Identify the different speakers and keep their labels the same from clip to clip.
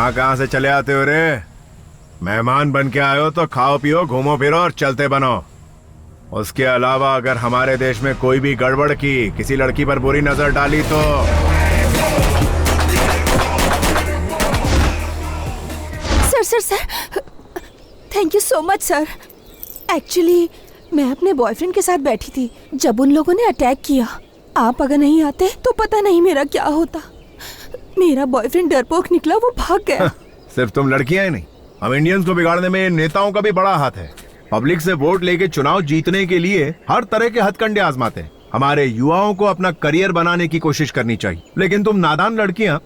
Speaker 1: कहाँ से चले आते हो रे? मेहमान बन के आए हो तो खाओ पियो, घूमो फिरो और चलते बनो। उसके अलावा अगर हमारे देश में कोई भी गड़बड़ की, किसी लड़की पर बुरी नजर डाली तो
Speaker 2: sir thank you so much sir. Actually मैं अपने बॉयफ्रेंड के साथ बैठी थी जब उन लोगों ने अटैक किया। आप अगर नहीं आते तो पता नहीं मेरा क्या होता। मेरा बॉयफ्रेंड डरपोक निकला, वो भाग गया।
Speaker 1: सिर्फ तुम लड़कियां ही नहीं, हम इंडियंस को बिगाड़ने में नेताओं का भी बड़ा हाथ है। पब्लिक से वोट लेके चुनाव जीतने के लिए हर तरह के हथकंडे आजमाते हैं। हमारे युवाओं को अपना करियर बनाने की कोशिश करनी चाहिए, लेकिन तुम नादान लड़कियां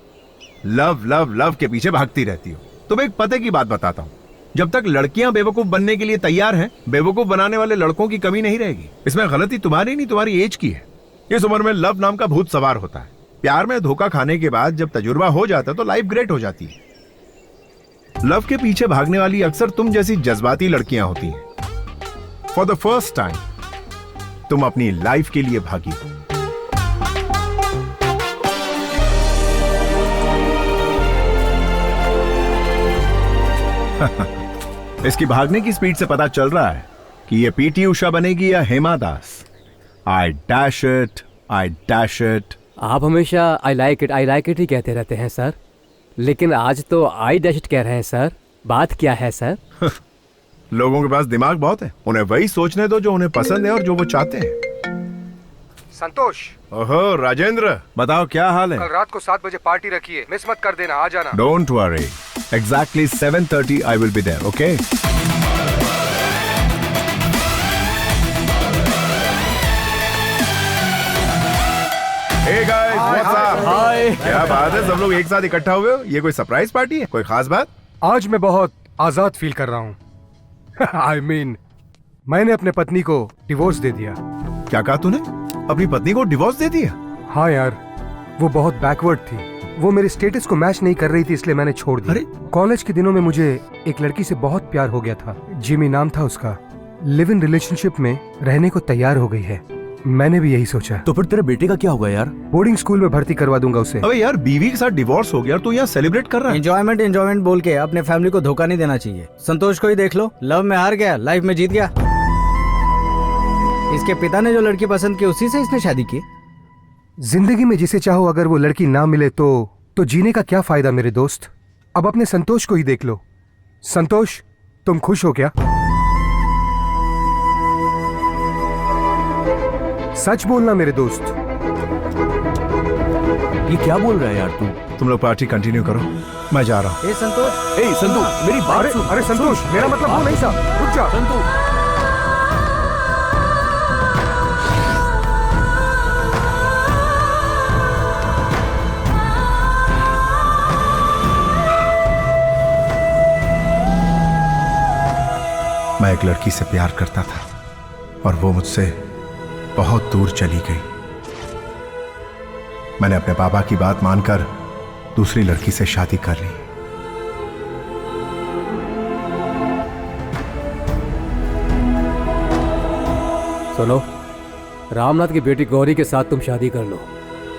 Speaker 1: लव लव लव के पीछे भागती रहती हो। तुम एक पते की बात बताता हूँ, जब तक लड़कियां बेवकूफ बनने के लिए तैयार हैं, बेवकूफ बनाने वाले लड़कों की कमी नहीं रहेगी। इसमें गलती तुम्हारी नहीं, तुम्हारी एज की है। इस उम्र में लव नाम का भूत सवार होता है। प्यार में धोखा खाने के बाद जब तजुर्बा हो जाता है तो लाइफ ग्रेट हो जाती है। लव के पीछे भागने वाली अक्सर तुम जैसी जज्बाती लड़कियां होती हैं। फॉर द फर्स्ट टाइम तुम अपनी लाइफ के लिए भागी हो। इसकी भागने की स्पीड से पता चल रहा है कि ये पीटी उषा बनेगी या Hema Das. I dash it.
Speaker 3: आप हमेशा आई लाइक इट ही कहते रहते हैं सर, लेकिन आज तो आई डैश इट कह रहे हैं सर। बात क्या है सर?
Speaker 1: लोगों के पास दिमाग बहुत है, उन्हें वही सोचने दो जो उन्हें पसंद है और जो वो चाहते हैं।
Speaker 4: संतोष।
Speaker 1: ओहो राजेंद्र, बताओ क्या हाल है?
Speaker 4: कल रात को 7 बजे पार्टी रखी है, मिस मत कर देना, आ जाना।
Speaker 1: Don't worry, exactly 7:30 I will be there, okay? Hey guys, what's up?
Speaker 5: Hi.
Speaker 1: क्या बात है, सब लोग एक साथ इकट्ठा हुए हो? ये कोई सरप्राइज पार्टी है? कोई खास बात?
Speaker 4: आज मैं बहुत आजाद फील कर रहा हूँ। I mean, मैंने अपने पत्नी को डिवोर्स दे दिया।
Speaker 1: क्या कहा तूने? अपनी पत्नी को डिवोर्स दे दिया?
Speaker 4: हाँ यार, वो बहुत बैकवर्ड थी। वो मेरे स्टेटस को मैच नहीं कर रही थी, इसलिए मैंने छोड़ दिया।
Speaker 1: अरे?
Speaker 4: कॉलेज के दिनों में मुझे एक लड़की से बहुत प्यार हो गया था। जिमी नाम था उसका। लिव इन रिलेशनशिप में रहने को तैयार हो गई है। मैंने भी यही सोचा।
Speaker 5: तो फिर तेरे बेटे का क्या होगा यार?
Speaker 4: बोर्डिंग स्कूल में भर्ती करवा दूंगा उसे।
Speaker 1: अबे यार, बीवी के साथ डिवोर्स हो गया और तू यहाँ सेलिब्रेट कर रहा है?
Speaker 6: एंजॉयमेंट बोल के अपने फैमिली को धोखा नहीं देना चाहिए। संतोष को ही देख लो, लव में हार गया, लाइफ में जीत गया। इसके पिता ने जो लड़की पसंद की उसी से इसने शादी की।
Speaker 4: जिंदगी में जिसे चाहो अगर वो लड़की ना मिले तो जीने का क्या फायदा मेरे दोस्त। अब अपने संतोष को ही देख लो। संतोष, तुम खुश हो क्या? सच बोलना मेरे दोस्त।
Speaker 5: ये क्या बोल रहा है यार तू?
Speaker 1: तुम लोग पार्टी कंटिन्यू करो, मैं जा रहा हूँ।
Speaker 6: ए संतोष,
Speaker 5: ए संतू, मेरी बात सुन।
Speaker 4: अरे संतोष, मेरा मतलब वो नहीं था। रुक जा।
Speaker 5: संतू,
Speaker 1: मैं एक लड़की से प्यार करता था और वो मुझसे बहुत दूर चली गई। मैंने अपने पापा की बात मानकर दूसरी लड़की से शादी कर ली।
Speaker 3: सुनो, रामनाथ की बेटी गौरी के साथ तुम शादी कर लो।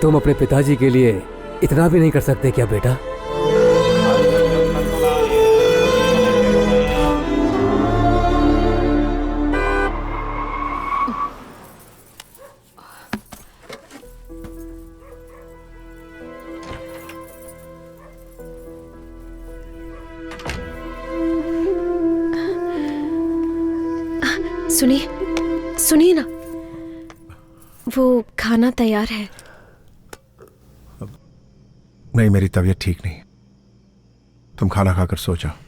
Speaker 3: तुम अपने पिताजी के लिए इतना भी नहीं कर सकते क्या बेटा?
Speaker 7: सुनिए सुनिए ना, वो खाना तैयार है।
Speaker 1: नहीं, मेरी तबीयत ठीक नहीं। तुम खाना खाकर सो जाओ।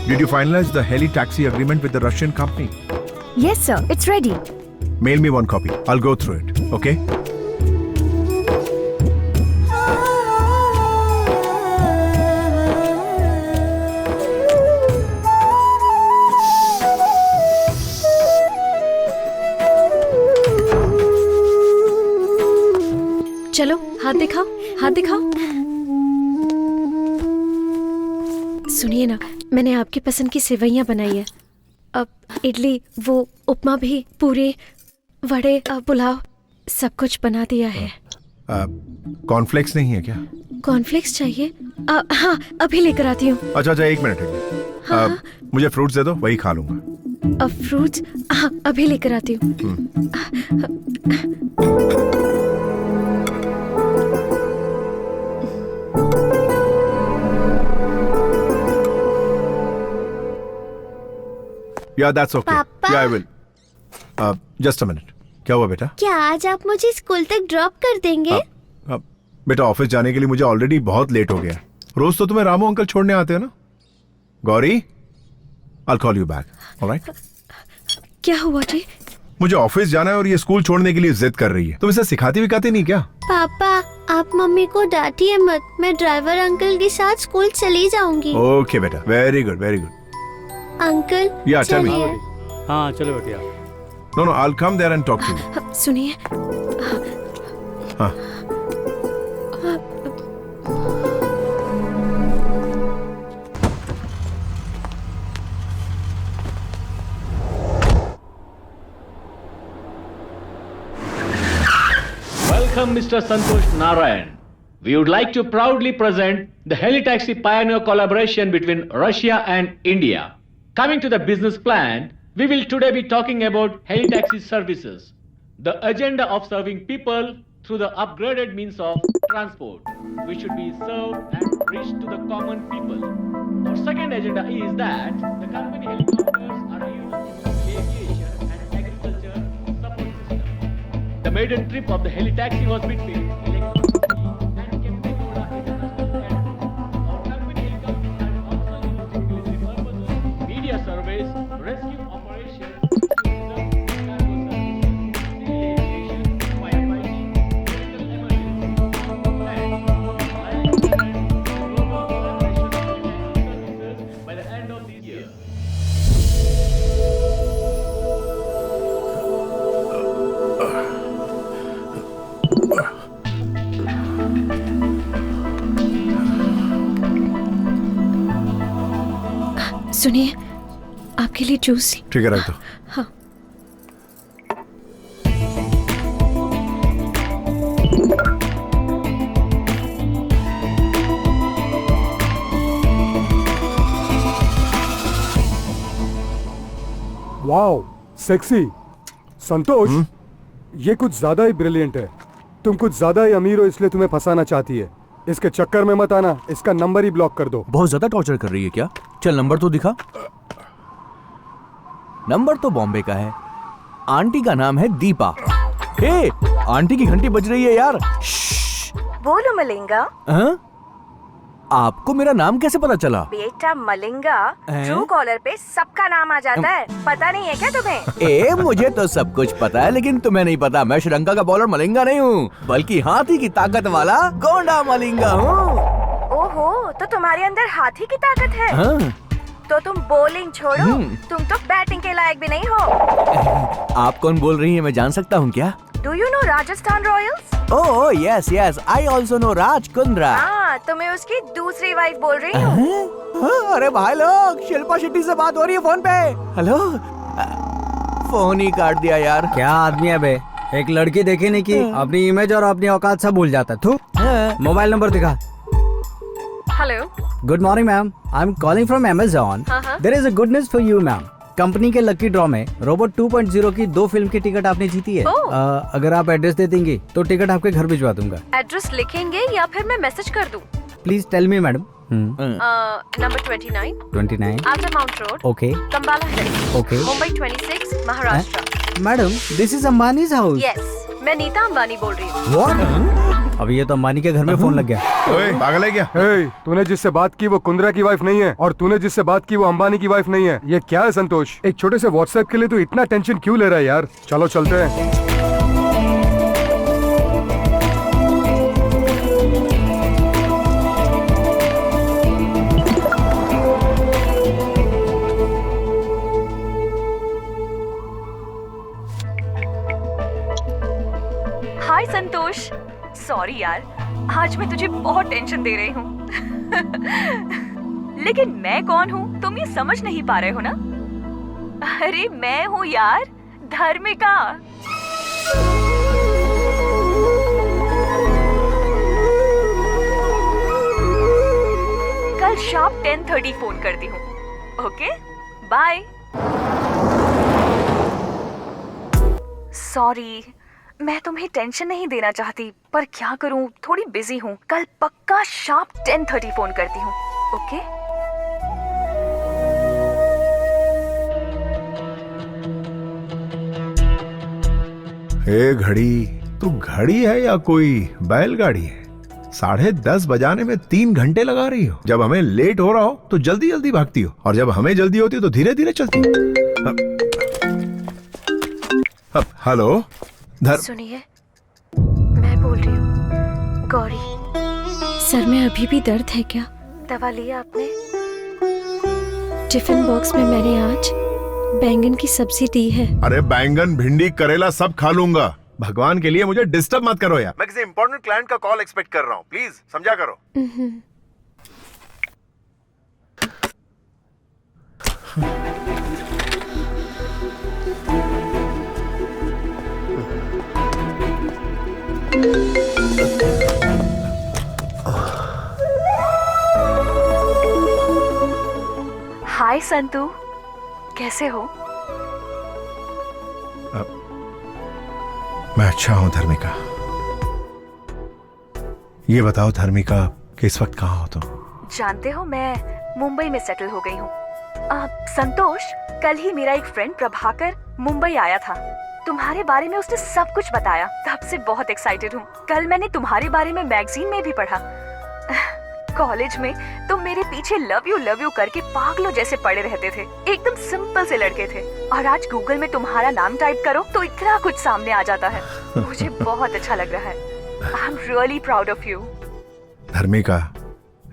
Speaker 1: Did you finalize the heli taxi agreement with the Russian company?
Speaker 7: Yes sir, it's ready.
Speaker 1: Mail me one copy. I'll go through it. Okay?
Speaker 7: चलो हाथ दिखाओ, हाथ दिखाओ। सुनिए ना, मैंने आपकी पसंद की सेवइयां बनाई है। अब इडली, वो उपमा भी, पूरी, वड़े, पुलाव, सब कुछ बना दिया है।
Speaker 1: कॉर्नफ्लेक्स नहीं है क्या?
Speaker 7: कॉर्नफ्लेक्स चाहिए? हाँ, अभी लेकर आती हूँ।
Speaker 1: अच्छा, एक मिनट।
Speaker 7: हाँ।
Speaker 1: मुझे फ्रूट्स दे दो, वही खा लूंगा।
Speaker 7: फ्रूट्स? हाँ, अभी लेकर आती हूँ।
Speaker 1: Yeah, that's okay.
Speaker 8: पापा?
Speaker 1: Yeah, I will. Just a minute. क्या हुआ बेटा?
Speaker 8: क्या आज आप मुझे स्कूल तक ड्रॉप कर देंगे?
Speaker 1: बेटा, ऑफिस जाने के लिए मुझे ऑलरेडी बहुत लेट हो गया। रोज तो तुम्हें रामू अंकल छोड़ने आते हैं ना। Gauri, I'll call you back. All right?
Speaker 7: क्या हुआ जी?
Speaker 1: मुझे ऑफिस जाना है और ये स्कूल छोड़ने के लिए जिद कर रही है। तुम इसे सिखाती विखाती नहीं क्या?
Speaker 8: पापा, आप मम्मी को डांटिए मत। मैं ड्राइवर अंकल के साथ स्कूल चली जाऊंगी।
Speaker 1: ओके बेटा, very good, very good.
Speaker 8: Uncle,
Speaker 1: Yeah, tell me.
Speaker 8: चलिए।
Speaker 9: हाँ चलो बेटिया।
Speaker 1: No, I'll come there and talk to you.
Speaker 7: सुनिए,
Speaker 1: हाँ।
Speaker 9: Welcome, Mr. Santosh Narayan. We would like to proudly present the Helitaxi Pioneer collaboration between Russia and India. Coming to the business plan, we will today be talking about Helitaxi services. The agenda of serving people through the upgraded means of transport, which should be served and reached to the common people. Our second agenda is that the company helicopters are used in the aviation and agriculture support system. The maiden trip of the heli-taxi was between Electricity and Kempegowda International Airport. Our company helicopters are also used in military purposes, media surveys, rescue operations, tourism, cargo services, civil aviation, firefighting, medical emergency, and global collaboration of military services by the end of this year.
Speaker 7: सुनिए, आपके लिए juice.
Speaker 1: ठीक है, रख दो।
Speaker 7: हाँ।
Speaker 4: Wow, sexy. संतोष, ये कुछ ज्यादा ही ब्रिलियंट है। तुम कुछ ज्यादा ही अमीर हो इसलिए तुम्हें फंसाना चाहती है। इसके चक्कर में मत आना, इसका नंबर ही ब्लॉक कर दो।
Speaker 5: बहुत ज्यादा टॉर्चर कर रही है क्या? चल नंबर तो दिखा। नंबर तो बॉम्बे का है। आंटी का नाम है दीपा। हे, आंटी की घंटी बज रही है यार।
Speaker 2: बोलो मलिंगा।
Speaker 5: हाँ? आपको मेरा नाम कैसे पता चला?
Speaker 2: बेटा मलिंगा, ट्रू कॉलर पे सबका नाम आ जाता है। पता नहीं है क्या तुम्हें?
Speaker 5: ए, मुझे तो सब कुछ पता है, लेकिन तुम्हें नहीं पता। मैं श्रीलंका का बॉलर मलिंगा नहीं हूँ, बल्कि हाथी की ताकत वाला गोंडा मलिंगा हूँ।
Speaker 2: ओहो, तो तुम्हारे अंदर हाथी की ताकत है।
Speaker 5: हाँ?
Speaker 2: तो तुम बॉलिंग छोड़ो, तुम तो बैटिंग के लायक भी नहीं हो।
Speaker 5: आप कौन बोल रही हैं, मैं जान सकता हूँ क्या?
Speaker 2: Do you know Rajasthan Royals?
Speaker 5: Oh yes yes, I also know Raj Kundra.
Speaker 2: हाँ, तो मैं उसकी दूसरी वाइफ बोल रही हूँ।
Speaker 5: अरे भाई लोग, शिल्पा शेट्टी से बात हो रही है फोन पे। हेलो, फोन ही काट दिया यार।
Speaker 6: क्या आदमी है बे, एक लड़की देखी नहीं की अपनी इमेज और अपनी औकात सब भूल जाता है। मोबाइल नंबर दिखा।
Speaker 2: Hello,
Speaker 6: good morning ma'am, I am calling from Amazon. There is a good news for you ma'am. Company के लकी ड्रॉ में रोबोट 2.0 की 2 फिल्म की टिकट आपने जीती है। अगर आप एड्रेस दे देंगी तो टिकट आपके घर भिजवा दूंगा।
Speaker 2: एड्रेस लिखेंगे या फिर मैं मैसेज कर दूं?
Speaker 6: Please tell me madam.
Speaker 2: Number 29 Altamount road,
Speaker 6: okay
Speaker 2: Cumballa hills,
Speaker 6: okay
Speaker 2: Mumbai 26, Maharashtra.
Speaker 6: Madam, this is Ambani's house.
Speaker 2: Yes, मैं नीता अंबानी बोल रही हूँ।
Speaker 6: व्हाट? अभी ये तो अंबानी के घर में फोन लग गया।
Speaker 1: ओए, पागल है क्या?
Speaker 4: तूने जिससे बात की वो कुंद्रा की वाइफ नहीं है, और तूने जिससे बात की वो अंबानी की वाइफ नहीं है। ये क्या है संतोष? एक छोटे से व्हाट्सएप के लिए तू इतना टेंशन क्यों ले रहा है यार? चलो चलते हैं।
Speaker 2: हाय संतोष, सॉरी यार, आज मैं तुझे बहुत टेंशन दे रही हूँ। लेकिन मैं कौन हूँ तुम ये समझ नहीं पा रहे हो ना? अरे मैं हूँ यार, धर्मिका। कल शाम 10:30 फोन करती हूँ। Okay, bye. सॉरी, मैं तुम्हें टेंशन नहीं देना चाहती, पर क्या करूं, थोड़ी बिजी हूं। कल पक्का शार्प 10:30 फोन करती हूं। ओके?
Speaker 1: हे घड़ी, तू घड़ी है या कोई बैलगाड़ी है? 10:30 बजाने में 3 घंटे लगा रही हो। जब हमें लेट हो रहा हो तो जल्दी जल्दी भागती हो, और जब हमें जल्दी होती हो तो धीरे धीरे चलती हो। हेलो,
Speaker 7: सुनिए, मैं बोल रही हूँ गौरी। सर में अभी भी दर्द है क्या?
Speaker 2: दवा लिया आपने?
Speaker 7: टिफिन बॉक्स में मैंने आज बैंगन की सब्जी दी है।
Speaker 1: अरे बैंगन, भिंडी, करेला सब खा लूंगा। भगवान के लिए मुझे डिस्टर्ब मत करो यार। मैं किसी इंपॉर्टेंट क्लाइंट का कॉल एक्सपेक्ट कर रहा हूँ, प्लीज समझा करो।
Speaker 2: हाय संतू, कैसे हो?
Speaker 1: मैं अच्छा हूँ धर्मिका। ये बताओ धर्मिका कि इस वक्त कहाँ हो तुम?
Speaker 2: जानते हो मैं मुंबई में सेटल हो गई हूँ। संतोष, कल ही मेरा एक फ्रेंड प्रभाकर मुंबई आया था। तुम्हारे बारे में उसने सब कुछ बताया, तब से बहुत एक्साइटेड हूँ। कल मैंने तुम्हारे बारे में मैगजीन में भी पढ़ा। कॉलेज में तुम मेरे पीछे लव यू करके पागलों जैसे पड़े रहते थे। एकदम सिंपल से लड़के थे, और आज गूगल में तुम्हारा नाम टाइप करो तो इतना कुछ सामने आ जाता है। मुझे बहुत अच्छा लग रहा है। I am really proud of you.
Speaker 1: Dharmika,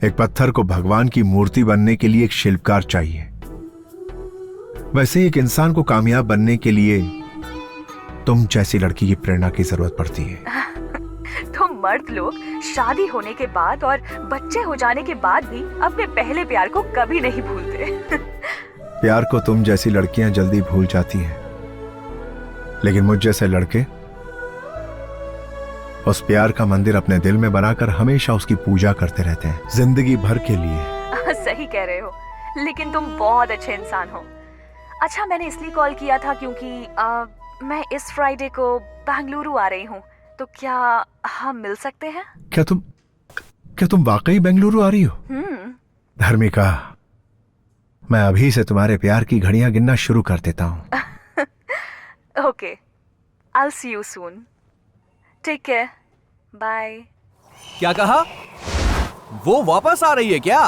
Speaker 1: एक पत्थर को भगवान की मूर्ति बनने के लिए एक शिल्पकार चाहिए, वैसे एक इंसान को कामयाब बनने के लिए तुम जैसी लड़की की प्रेरणा की जरूरत पड़ती है।
Speaker 2: तुम मर्द लोग शादी होने के बाद और बच्चे हो जाने के बाद भी अपने पहले प्यार को कभी नहीं भूलते।
Speaker 1: प्यार को तुम जैसी लड़कियां जल्दी भूल जाती हैं, लेकिन मुझ जैसे लड़के उस प्यार का मंदिर अपने दिल में बनाकर हमेशा उसकी पूजा करते रहते हैं, जिंदगी भर के लिए।
Speaker 2: सही कह रहे हो, लेकिन तुम बहुत अच्छे इंसान हो। अच्छा, मैंने इसलिए कॉल किया था क्योंकि मैं इस फ्राइडे को बेंगलुरु आ रही हूँ, तो क्या हम मिल सकते हैं?
Speaker 1: क्या तुम वाकई बेंगलुरु आ रही हो? धर्मिका, मैं अभी से तुम्हारे प्यार की घड़ियां गिनना शुरू कर देता हूँ।
Speaker 2: Okay, I'll see you soon. Take care. Bye.
Speaker 5: क्या कहा? वो वापस आ रही है क्या?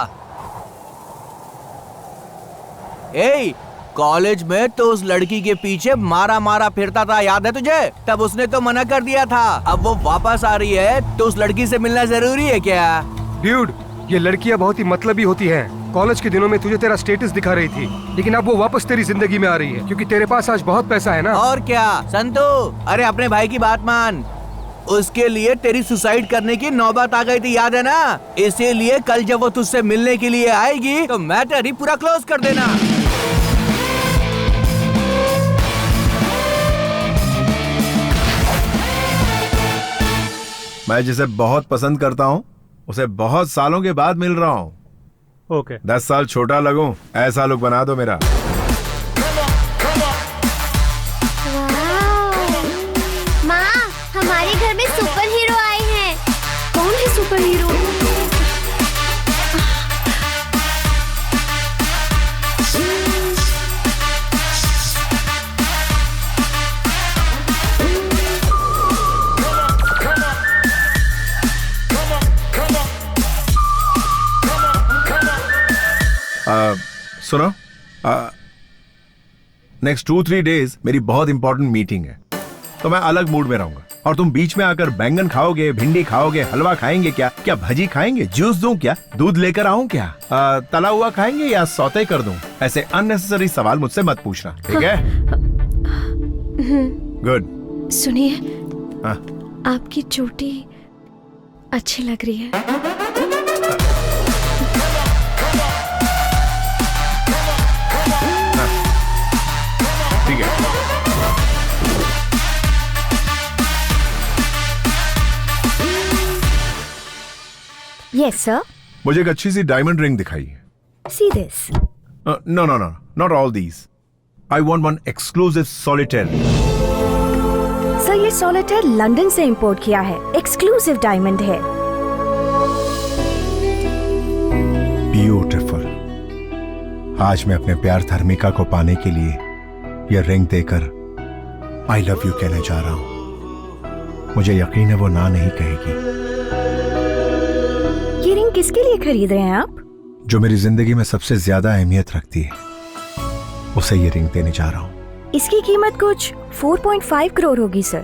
Speaker 5: ए, कॉलेज में तो उस लड़की के पीछे मारा फिरता था, याद है तुझे? तब उसने तो मना कर दिया था। अब वो वापस आ रही है तो उस लड़की से मिलना जरूरी है क्या?
Speaker 4: ड्यूड, ये लड़कियां बहुत ही मतलबी होती हैं। कॉलेज के दिनों में तुझे तेरा स्टेटस दिखा रही थी, लेकिन अब वो वापस तेरी जिंदगी में आ रही है क्योंकि तेरे पास आज बहुत पैसा है ना।
Speaker 5: और क्या संतू, अरे अपने भाई की बात मान। उसके लिए तेरी सुसाइड करने की नौबत आ गई थी, याद है ना? इसीलिए कल जब वो तुझसे मिलने के लिए आएगी तो मैटर ही पूरा क्लोज कर देना।
Speaker 1: मैं जिसे बहुत पसंद करता हूँ उसे बहुत सालों के बाद मिल रहा हूँ।
Speaker 10: ओके।
Speaker 1: 10 साल छोटा लगूं, ऐसा लुक बना दो मेरा।
Speaker 8: माँ, हमारे घर में सुपर हीरो आए हैं।
Speaker 7: कौन है सुपर हीरो?
Speaker 1: सुनो, नेक्स्ट 2-3 डेज मेरी बहुत इंपॉर्टेंट मीटिंग है, तो मैं अलग मूड में रहूंगा। और तुम बीच में आकर बैंगन खाओगे, भिंडी खाओगे, हलवा खाएंगे क्या भजी खाएंगे, जूस दूं क्या, दूध लेकर आऊं क्या, तला हुआ खाएंगे या सौते कर दूं? ऐसे अननेसेसरी सवाल मुझसे मत पूछना, ठीक है? गुड।
Speaker 7: सुनिए, आपकी चोटी अच्छी लग रही है।
Speaker 1: ठीक है।
Speaker 11: Yes, sir.
Speaker 1: मुझे एक अच्छी सी डायमंड रिंग दिखाइए।
Speaker 11: See this.
Speaker 1: No, not all these. I want one exclusive solitaire.
Speaker 11: Sir, ये सॉलिटेयर लंदन से इंपोर्ट किया है, एक्सक्लूसिव डायमंड है।
Speaker 1: ब्यूटीफुल। आज मैं अपने प्यार धर्मिका को पाने के लिए यह रिंग देकर आई लव यू कहने जा रहा हूं। मुझे यकीन है वो ना नहीं कहेगी।
Speaker 11: ये रिंग किसके लिए खरीद रहे हैं आप?
Speaker 1: जो मेरी जिंदगी में सबसे ज्यादा अहमियत रखती है, उसे ये रिंग देने जा रहा हूं।
Speaker 11: इसकी कीमत कुछ 4.5 करोड़ होगी सर।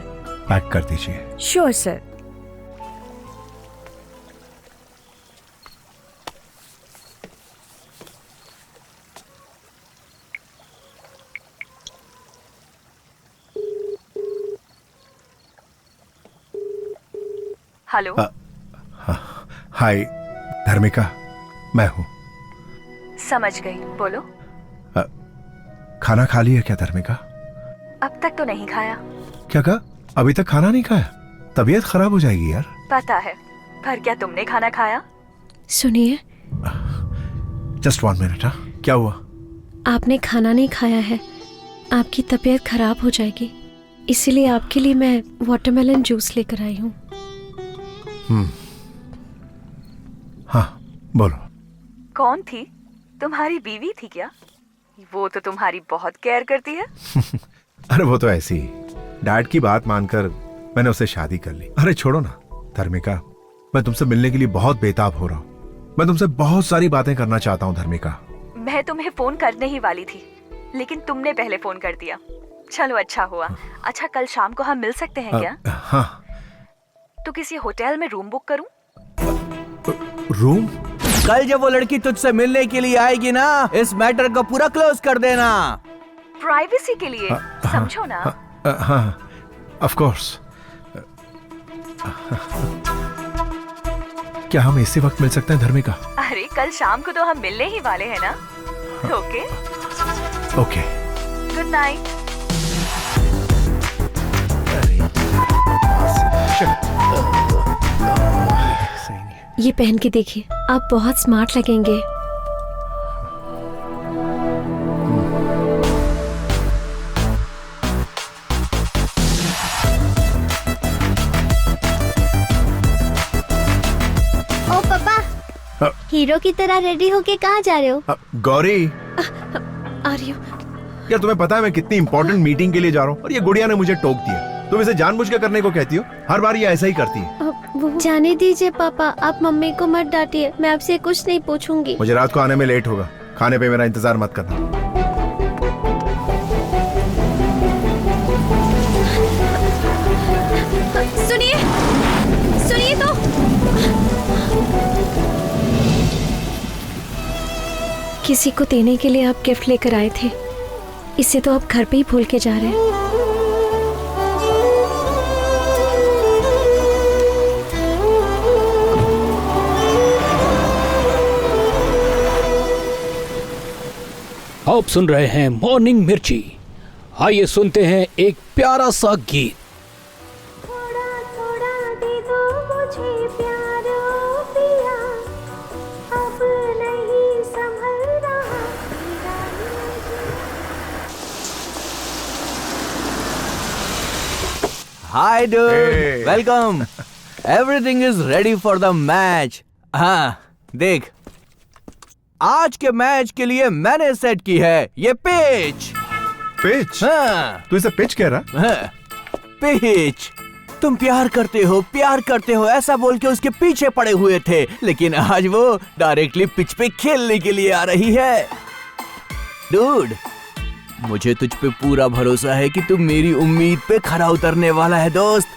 Speaker 1: पैक कर दीजिए।
Speaker 11: Sure sir.
Speaker 2: हेलो।
Speaker 1: हाय धर्मिका, मैं हूं।
Speaker 2: समझ गई, बोलो।
Speaker 1: खाना खा लिया क्या धर्मिका?
Speaker 2: अब तक तो नहीं खाया।
Speaker 1: क्या कहा? अभी तक खाना नहीं खाया? तबीयत खराब हो जाएगी यार।
Speaker 2: पता है, पर क्या तुमने खाना खाया?
Speaker 7: सुनिए,
Speaker 1: जस्ट 1 मिनट। क्या हुआ?
Speaker 7: आपने खाना नहीं खाया है, आपकी तबीयत खराब हो जाएगी, इसीलिए आपके लिए मैं वाटरमेलन जूस लेकर आई हूँ।
Speaker 1: बोलो।
Speaker 11: कौन थी? तुम्हारी बीवी थी क्या? वो तो तुम्हारी बहुत केयर करती है।
Speaker 1: अरे वो तो ऐसी ही, डैड की बात मानकर मैंने उससे शादी कर ली। अरे छोड़ो ना धर्मिका, मैं तुमसे मिलने के लिए बहुत बेताब हो रहा हूँ। मैं तुमसे बहुत सारी बातें करना चाहता हूँ धर्मिका।
Speaker 11: मैं तुम्हें फोन करने ही वाली थी, लेकिन तुमने पहले फोन कर दिया। चलो अच्छा हुआ। अच्छा, कल शाम को हम मिल सकते हैं क्या?
Speaker 1: हाँ।
Speaker 11: तो किसी होटल में रूम बुक करूं?
Speaker 1: रूम?
Speaker 5: कल जब वो लड़की तुझसे मिलने के लिए आएगी ना, इस मैटर को पूरा क्लोज कर देना।
Speaker 11: प्राइवेसी के लिए, समझो ना।
Speaker 1: हाँ, ऑफ कोर्स। क्या हम इसी वक्त मिल सकते हैं धर्मिका?
Speaker 11: अरे कल शाम को तो हम मिलने ही वाले हैं ना। Okay
Speaker 1: okay,
Speaker 11: good night.
Speaker 7: ये पहन के देखिए, आप बहुत स्मार्ट लगेंगे।
Speaker 8: ओ पापा, हीरो की तरह रेडी होके कहाँ जा रहे हो?
Speaker 1: गौरी,
Speaker 7: आ रही हूँ।
Speaker 1: क्या तुम्हें पता है मैं कितनी इंपॉर्टेंट मीटिंग के लिए जा रहा हूँ और ये गुड़िया ने मुझे टोक दिया। तुम इसे जानबूझ के करने को कहती हो, हर बार ये ऐसा ही करती है।
Speaker 8: जाने दीजिए पापा, आप मम्मी को मत डांटिए, मैं आपसे कुछ नहीं पूछूंगी।
Speaker 1: मुझे रात को आने में लेट होगा, खाने पे मेरा इंतजार मत करना।
Speaker 7: सुनिए, सुनिए तो। किसी को देने के लिए आप गिफ्ट लेकर आए थे, इसे तो आप घर पे ही भूल के जा रहे हैं।
Speaker 10: आप सुन रहे हैं मॉर्निंग मिर्ची। आइए सुनते हैं एक प्यारा सा गीत।
Speaker 8: थोड़ा थोड़ा दे दो मुझे प्यार ओ पिया, अब नहीं संभल रहा तेरा
Speaker 5: hi dude,
Speaker 1: Hey.
Speaker 5: Welcome. Everything is ready for the match. हाँ देख, आज के मैच के लिए मैंने सेट की है ये पिच।
Speaker 1: पिच?
Speaker 5: हाँ,
Speaker 1: तू इसे पिच कह रहा?
Speaker 5: हाँ, पिच। तुम प्यार करते हो ऐसा बोल के उसके पीछे पड़े हुए थे, लेकिन आज वो डायरेक्टली पिच पे खेलने के लिए आ रही है। डूड, मुझे तुझ पे पूरा भरोसा है कि तू मेरी उम्मीद पे खरा उतरने वाला है दोस्त।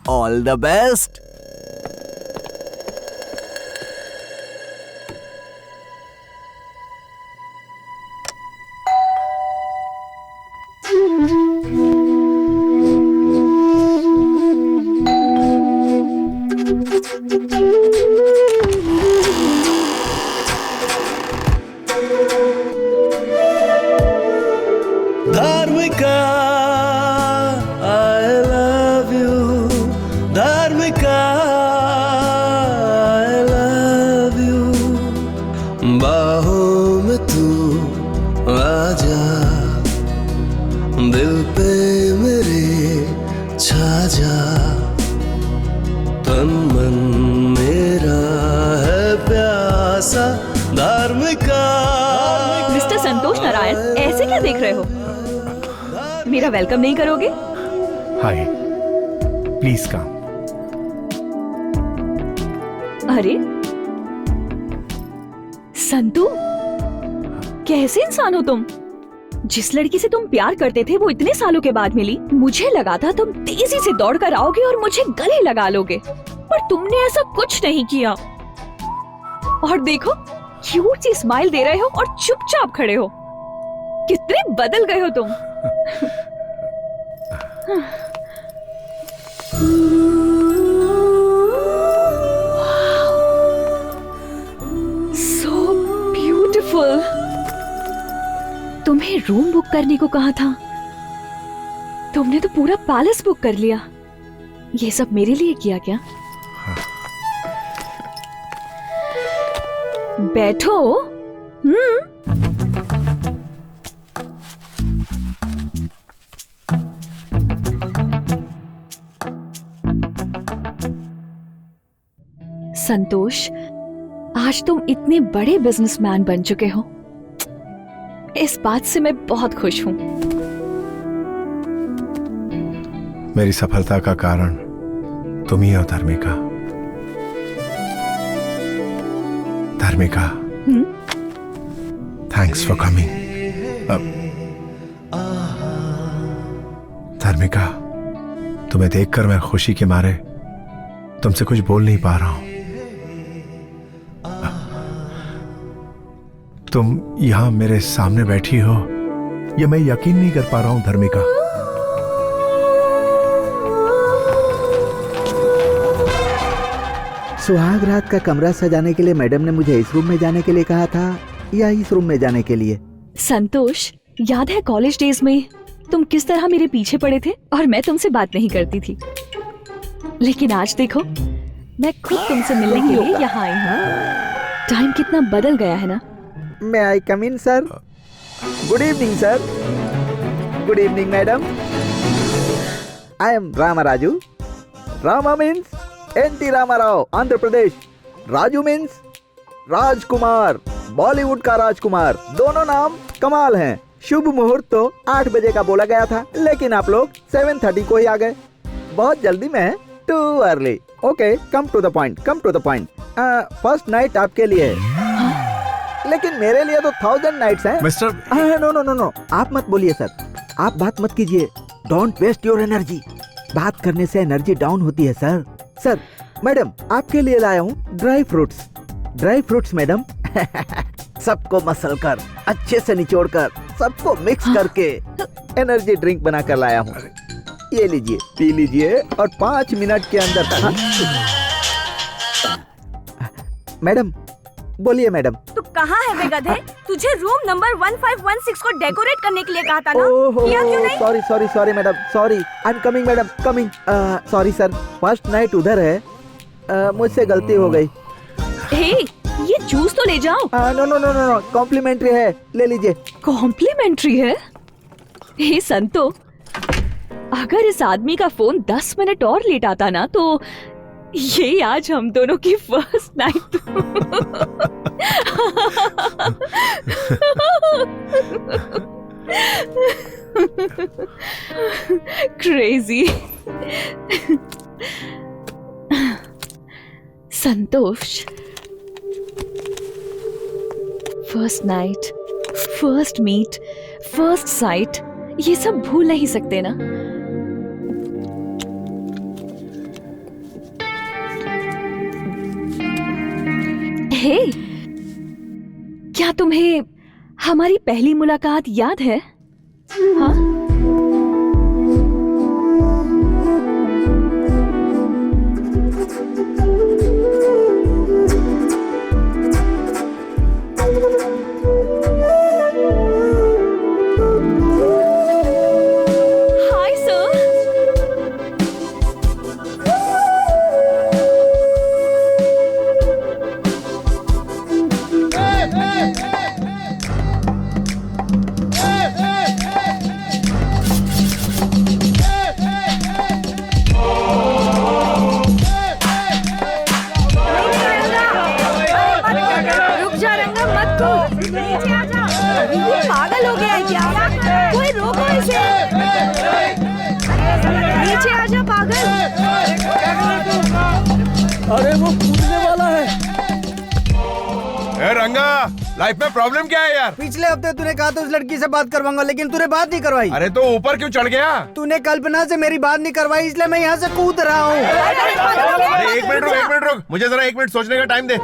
Speaker 5: All the best.
Speaker 12: Dharmika, I love you, Dharmika, I love you, बाहों में तू आजा, दिल पे मेरे छा जा, तन मन मेरा है प्यासा, धार्मिका।
Speaker 11: मिस्टर संतोष नारायण, ऐसे क्या देख रहे हो? मेरा वेलकम नहीं करोगे?
Speaker 1: हाय, प्लीज कम।
Speaker 11: अरे संतू, कैसे इंसान हो तुम? जिस लड़की से तुम प्यार करते थे वो इतने सालों के बाद मिली। मुझे लगा था तुम तेजी से दौड़ कर आओगे और मुझे गले लगा लोगे, पर तुमने ऐसा कुछ नहीं किया। और देखो, क्यूट सी स्माइल दे रहे हो और चुपचाप खड़े हो। कितने बदल गए हो तुम। So beautiful। तुम्हें रूम बुक करने को कहा था, तुमने तो पूरा पैलेस बुक कर लिया। ये सब मेरे लिए किया क्या? बैठो। संतोष, आज तुम इतने बड़े बिजनेसमैन बन चुके हो, इस बात से मैं बहुत खुश हूँ।
Speaker 1: मेरी सफलता का कारण तुम ही हो धर्मिका। धर्मिका, थैंक्स फॉर कमिंग। धर्मिका, तुम्हें देखकर मैं खुशी के मारे तुमसे कुछ बोल नहीं पा रहा हूं। तुम यहां मेरे सामने बैठी हो, यह मैं यकीन नहीं कर पा रहा हूं धर्मिका।
Speaker 13: सुहाग रात का कमरा सजाने के लिए मैडम ने मुझे इस रूम में जाने के लिए कहा था या इस रूम में जाने के लिए?
Speaker 11: संतोष, याद है कॉलेज डेज में तुम किस तरह मेरे पीछे पड़े थे और मैं तुमसे बात नहीं करती थी, लेकिन आज देखो मैं खुद तुमसे मिलने के लिए यहाँ आई हूँ। टाइम कितना बदल गया है ना।
Speaker 13: May I come in, sir? Good evening, sir. Good evening, madam. I am Rama Raju. Rama means N.T. Ramarao, Andhra Pradesh. Raju means राजकुमार, बॉलीवुड का राजकुमार। दोनों नाम कमाल हैं। शुभ मुहूर्त तो 8 बजे का बोला गया था, लेकिन आप लोग 7:30 को ही आ गए। बहुत जल्दी में, too early. Okay, come to the point. Come to the point. First night आपके लिए है, लेकिन मेरे लिए तो 1000 नाइट्स हैं।
Speaker 1: मिस्टर
Speaker 13: नो, आप मत बोलिए सर, आप बात मत कीजिए। Don't waste your energy. बात करने से एनर्जी डाउन होती है सर। सर, मैडम आपके लिए लाया हूँ ड्राई फ्रूट्स मैडम। सबको मसल कर, अच्छे से निचोड़ कर, सबको मिक्स करके एनर्जी ड्रिंक बना कर लाया हूँ। ये लीजिए, पी लीजिए और 5 मिनट के अंदर। मैडम बोलिए मैडम।
Speaker 2: तू कहाँ है बे गधे? तुझे रूम नंबर 1516 को डेकोरेट करने के लिए कहा था ना? किया क्यों नहीं?
Speaker 13: Sorry madam, sorry. I am coming madam, coming. Sorry sir, first night उधर है, मुझसे गलती हो गई।
Speaker 11: हे, ये जूस तो ले जाओ।
Speaker 13: नो, कॉम्प्लीमेंट्री है, ले लीजिए।
Speaker 11: कॉम्प्लीमेंट्री है? हे संतो, अगर इस आदमी का फोन 10 मिनट और लेट आता ना तो ये आज हम दोनों की first night. Crazy. Santosh, first night, first meet, first sight, ये सब भूल नहीं सकते ना। हे, क्या तुम्हें हमारी पहली मुलाकात याद है? हाँ? Hi sir.
Speaker 2: रुक जा रंगा, मत कूद। नीचे आ जा। ये पागल हो गया है क्या? कोई रोको इसे। नीचे आ जा पागल।
Speaker 3: अरे वो कूदने वाला है।
Speaker 1: ए रंगा, लाइफ में प्रॉब्लम क्या है यार?
Speaker 6: पिछले हफ्ते तूने कहा था उस लड़की से बात करवाऊंगा, लेकिन तूने बात नहीं करवाई।
Speaker 1: अरे तो ऊपर क्यों चढ़ गया?
Speaker 6: तूने कल्पना से मेरी बात नहीं करवाई, इसलिए मैं यहाँ से कूद रहा हूँ।
Speaker 1: अरे एक मिनट रुक, मुझे जरा 1 मिनट सोचने का टाइम दे।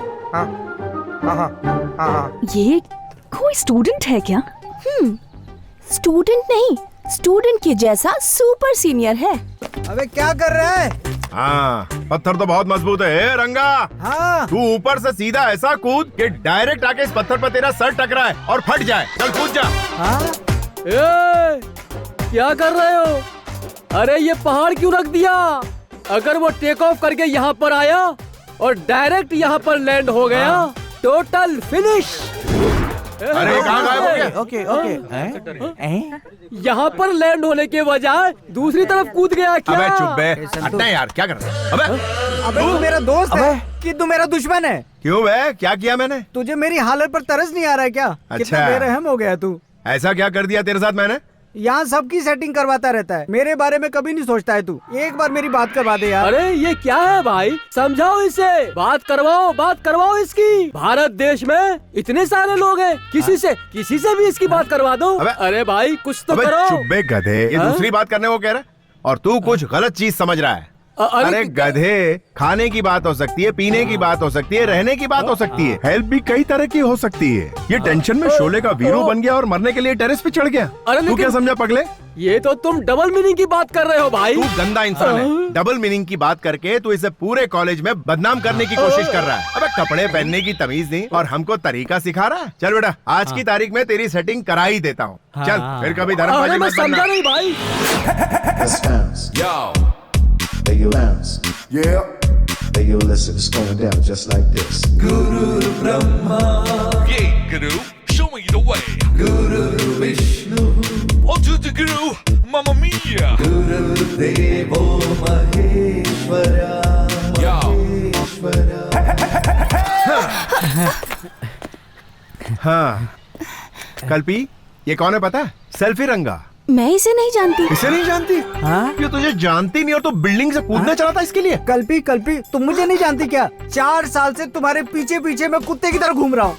Speaker 11: ये कोई स्टूडेंट है क्या?
Speaker 2: स्टूडेंट नहीं, स्टूडेंट के जैसा सुपर सीनियर है।
Speaker 6: अबे क्या कर रहा है?
Speaker 1: हाँ, पत्थर तो बहुत मजबूत है। ए रंगा,
Speaker 6: हाँ,
Speaker 1: तू ऊपर से सीधा ऐसा कूद कि डायरेक्ट आके इस पत्थर पर तेरा सर टकराए और फट जाए। चल कूद जा।
Speaker 6: हाँ?
Speaker 3: ए, क्या कर रहे हो? अरे ये पहाड़ क्यों रख दिया? अगर वो टेक ऑफ करके यहाँ पर आया और डायरेक्ट यहाँ पर लैंड हो गया, टोटल फिनिश।
Speaker 1: अरे कहाँ गायब हो गया?
Speaker 5: Okay okay.
Speaker 3: यहाँ पर लैंड होने के बजाय दूसरी तरफ कूद गया क्या?
Speaker 1: अबे चुप बे, हटना यार, क्या कर रहा है? अबे
Speaker 6: अबे तू मेरा दोस्त है कि तू मेरा दुश्मन है?
Speaker 1: क्यों बे, क्या किया मैंने?
Speaker 6: तुझे मेरी हालत पर तरस नहीं आ रहा है क्या?
Speaker 1: अच्छा।
Speaker 6: कितना बेरहम हो गया तू।
Speaker 1: ऐसा क्या कर दिया तेरे साथ मैंने?
Speaker 6: यहाँ सबकी सेटिंग करवाता रहता है, मेरे बारे में कभी नहीं सोचता है तू। एक बार मेरी बात करवा दे यार।
Speaker 3: अरे ये क्या है भाई, समझाओ इसे, बात करवाओ इसकी। भारत देश में इतने सारे लोग हैं, किसी से भी इसकी बात करवा दो। अरे भाई कुछ तो करो।
Speaker 1: चुप बे गधे, ये दूसरी बात करने को कह रहा है और तू कुछ गलत चीज समझ रहा है। अरे गधे, खाने की बात हो सकती है, पीने की बात हो सकती है, रहने की बात हो सकती है, हेल्प भी कई तरह की हो सकती है। ये टेंशन में शोले का वीरू बन गया और मरने के लिए टेरेस पे चढ़ गया। तू क्या समझा पगले?
Speaker 3: ये तो तुम डबल मीनिंग की बात कर रहे हो भाई।
Speaker 1: तू गंदा इंसान है। डबल मीनिंग की बात करके तू इसे पूरे कॉलेज में बदनाम करने की कोशिश कर रहा है। अबे कपड़े पहनने की तमीज नहीं और हमको तरीका सिखा रहा है। चल बेटा, आज की तारीख में तेरी सेटिंग करा ही देता हूँ। चल फिर कभी धर्मबाजी मत करना।
Speaker 3: समझा नहीं भाई।
Speaker 12: Let's bounce. Yo. Hey, you bounce. Yeah. Hey, you listen. It's going down just like this. Guru Brahma.
Speaker 14: Yeah, Guru. Show me the way.
Speaker 12: Guru Vishnu.
Speaker 14: On to the Guru. Mamma Mia.
Speaker 12: Guru Devo Maheshwara.
Speaker 14: Yo.
Speaker 1: हाँ, कल्पी, ये कौन है पता है? Selfie रंगा।
Speaker 2: मैं इसे नहीं जानती।
Speaker 1: इसे नहीं जानती?
Speaker 6: हाँ?
Speaker 1: ये तुझे जानती नहीं और तो बिल्डिंग से कूदने चला था इसके लिए?
Speaker 6: कल्पी तुम मुझे नहीं जानती क्या? 4 साल से तुम्हारे पीछे पीछे मैं कुत्ते की तरह घूम रहा हूँ।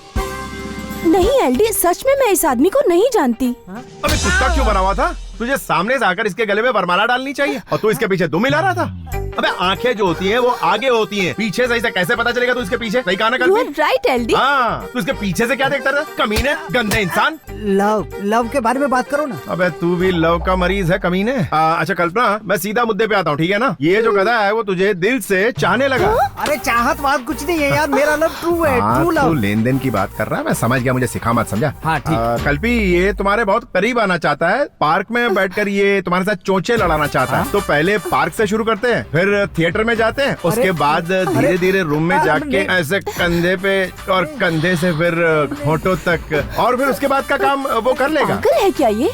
Speaker 2: नहीं एलडी, सच में मैं इस आदमी को नहीं जानती।
Speaker 1: अबे कुत्ता क्यों बना हुआ था? तुझे सामने से आकर इसके गले में वरमाला डालनी चाहिए और तू इसके पीछे दुम मिला रहा था। अबे आंखें जो होती हैं वो आगे होती हैं, पीछे से कैसे पता चलेगा तू इसके पीछे? सही कहा ना कल्पी?
Speaker 2: Right LD.
Speaker 1: हाँ, तू इसके पीछे से क्या देखता रहा? कमीने, गंदे इंसान।
Speaker 6: लव के बारे में बात करो ना।
Speaker 1: अबे तू भी लव का मरीज है कमीने। अच्छा कल्पना, मैं सीधा मुद्दे पे आता हूँ, ठीक है ना? ये जो गधा है वो तुझे दिल से चाहने लगा।
Speaker 6: अरे चाहत बात कुछ नहीं है यार, मेरा लव ट्रू है, ट्रू लव।
Speaker 1: तू लेन देन की बात कर रहा है, मैं समझ गया, मुझे सिखा मत, समझा?
Speaker 6: हाँ ठीक।
Speaker 1: कल्पी, ये तुम्हारे बहुत करीब आना चाहता है, पार्क में बैठकर ये तुम्हारे साथ चोंचे लड़ाना चाहता है। तो पहले पार्क से शुरू करते हैं, फिर थिएटर में जाते हैं, उसके बाद धीरे धीरे रूम में जाके ऐसे कंधे पे और कंधे से फिर होठों तक, और फिर उसके बाद का काम वो कर लेगा।
Speaker 2: अंकल है क्या ये?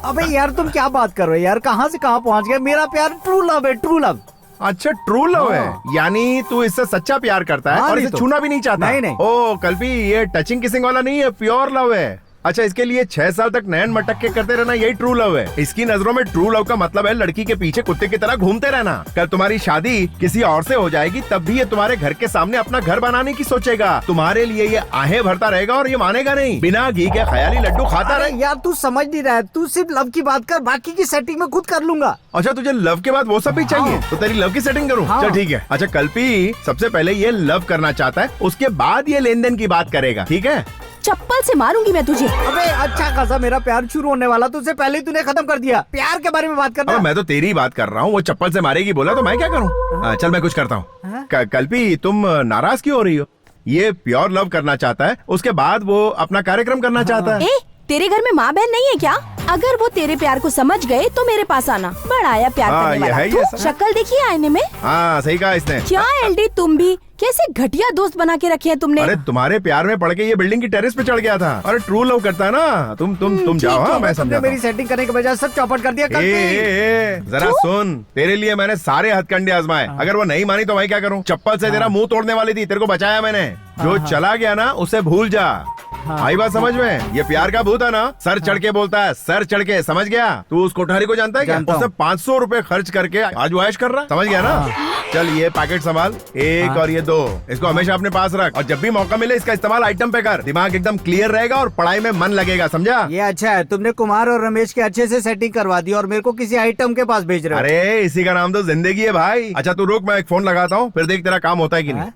Speaker 6: अबे यार तुम क्या बात कर रहे हो यार, कहाँ से कहाँ पहुँच गए? मेरा प्यार ट्रू लव है, ट्रू लव।
Speaker 1: अच्छा ट्रू लव है, यानी तू इससे सच्चा प्यार करता है और इसे छूना भी नहीं चाहता?
Speaker 6: नहीं।
Speaker 1: ओ कल्पी, ये टचिंग किसिंग वाला नहीं है, प्योर लव है। अच्छा, इसके लिए 6 साल तक नैन मटक के करते रहना, यही ट्रू लव है। इसकी नजरों में ट्रू लव का मतलब है लड़की के पीछे कुत्ते की तरह घूमते रहना। कल तुम्हारी शादी किसी और से हो जाएगी तब भी ये तुम्हारे घर के सामने अपना घर बनाने की सोचेगा। तुम्हारे लिए ये आहें भरता रहेगा और ये मानेगा नहीं, बिना घी के ख्याली लड्डू खाता रहे।
Speaker 6: यार तू समझ नहीं रहा है, तू सिर्फ लव की बात कर, बाकी की सेटिंग में खुद कर लूंगा।
Speaker 1: अच्छा, तुझे लव के बाद वो सब भी चाहिए? तो तेरी लव की सेटिंग करूँ? चल ठीक है। अच्छा कल्पी, सबसे पहले ये लव करना चाहता है, उसके बाद ये लेन देन की बात करेगा, ठीक है?
Speaker 2: चप्पल से मारूंगी मैं तुझे।
Speaker 6: अबे अच्छा खासा मेरा प्यार शुरू होने वाला, तुझसे पहले ही तूने खत्म कर दिया। प्यार के बारे में बात करना।
Speaker 1: मैं तो तेरी बात कर रहा हूँ, वो चप्पल से मारेगी बोला तो मैं क्या करूँ? चल मैं कुछ करता हूँ। कल्पी, तुम नाराज क्यों हो रही हो? ये प्योर लव करना चाहता है, उसके बाद वो अपना कार्यक्रम करना चाहता है।
Speaker 2: तेरे घर में माँ बहन नहीं है क्या? अगर वो तेरे प्यार को समझ गए तो मेरे पास आना, बड़ा आया प्यार करने वाला। शक्ल देखिए आईने में।
Speaker 1: हाँ सही कहा इसने।
Speaker 2: क्या एलडी, तुम भी कैसे घटिया दोस्त बना के रखे हैं तुमने?
Speaker 1: अरे तुम्हारे प्यार में पड़ के ये बिल्डिंग की टेरेस पे चढ़ गया था। अरे ट्रू लव करता है ना। तुम जाओ। हाँ मैं समझा।
Speaker 6: मेरी सेटिंग करने के बजाय सब चौपट कर दिया।
Speaker 1: जरा सुन, तेरे लिए मैंने सारे हथकंडे आजमाए, अगर वो नहीं मानी तो मैं क्या करूँ? चप्पल से तेरा मुंह तोड़ने वाली थी, तेरे को बचाया मैंने। जो चला गया ना उसे भूल जा। आई बात समझ में? ये प्यार का भूत है ना, सर चढ़ के बोलता है, सर चढ़ के, समझ गया? तू उस कोठारी को जानता है क्या? उसने 500 रुपए खर्च करके आज वो ऐश कर रहा, समझ गया ना? चल ये पैकेट संभाल, एक और ये 2, इसको हमेशा अपने पास रख और जब भी मौका मिले इसका इस्तेमाल आइटम पे कर। दिमाग एकदम क्लियर रहेगा और पढ़ाई में मन लगेगा, समझा?
Speaker 6: ये अच्छा है, तुमने कुमार और रमेश के अच्छे से सेटिंग करवा दी और मेरे को किसी आइटम के पास भेज रहे हो।
Speaker 1: अरे इसी का नाम तो जिंदगी है भाई। अच्छा तू रुक, मैं एक फोन लगाता हूँ, फिर देख तेरा काम होता है कि नहीं।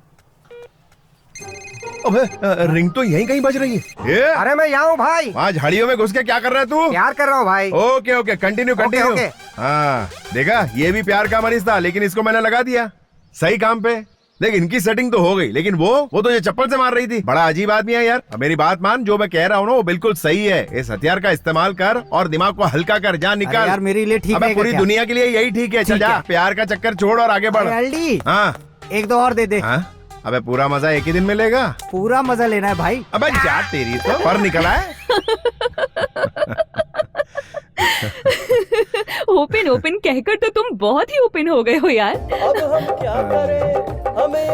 Speaker 1: अबे रिंग तो यहीं कहीं बज रही है।
Speaker 6: अरे मैं यहाँ हूँ भाई।
Speaker 1: वहाँ झाड़ियों में घुस के क्या कर रहा है तू?
Speaker 6: प्यार कर रहा हूँ भाई।
Speaker 1: Okay okay, continue continue. हाँ देखा, ये भी प्यार का मरीज था, लेकिन इसको मैंने लगा दिया सही काम पे। देख इनकी सेटिंग तो हो गई, लेकिन वो तो ये चप्पल से मार रही थी। बड़ा अजीब आदमी है यार। मेरी बात मान, जो मैं कह रहा हूँ ना वो बिल्कुल सही है। इस हथियार का इस्तेमाल कर और दिमाग को हल्का कर, जा निकाल।
Speaker 6: यार मेरे लिए ठीक है,
Speaker 1: पूरी दुनिया के लिए यही ठीक है। चल जा, प्यार का चक्कर छोड़ और आगे बढ़।
Speaker 6: हाँ 1-2 और दे दे।
Speaker 1: अबे पूरा मजा एक ही दिन मिलेगा।
Speaker 6: पूरा मजा लेना है भाई।
Speaker 1: अबे जा तेरी तो पर निकला है।
Speaker 11: ओपन ओपन कहकर तो तुम बहुत ही ओपन हो गए हो यार।
Speaker 3: अब हम क्या करें, हमें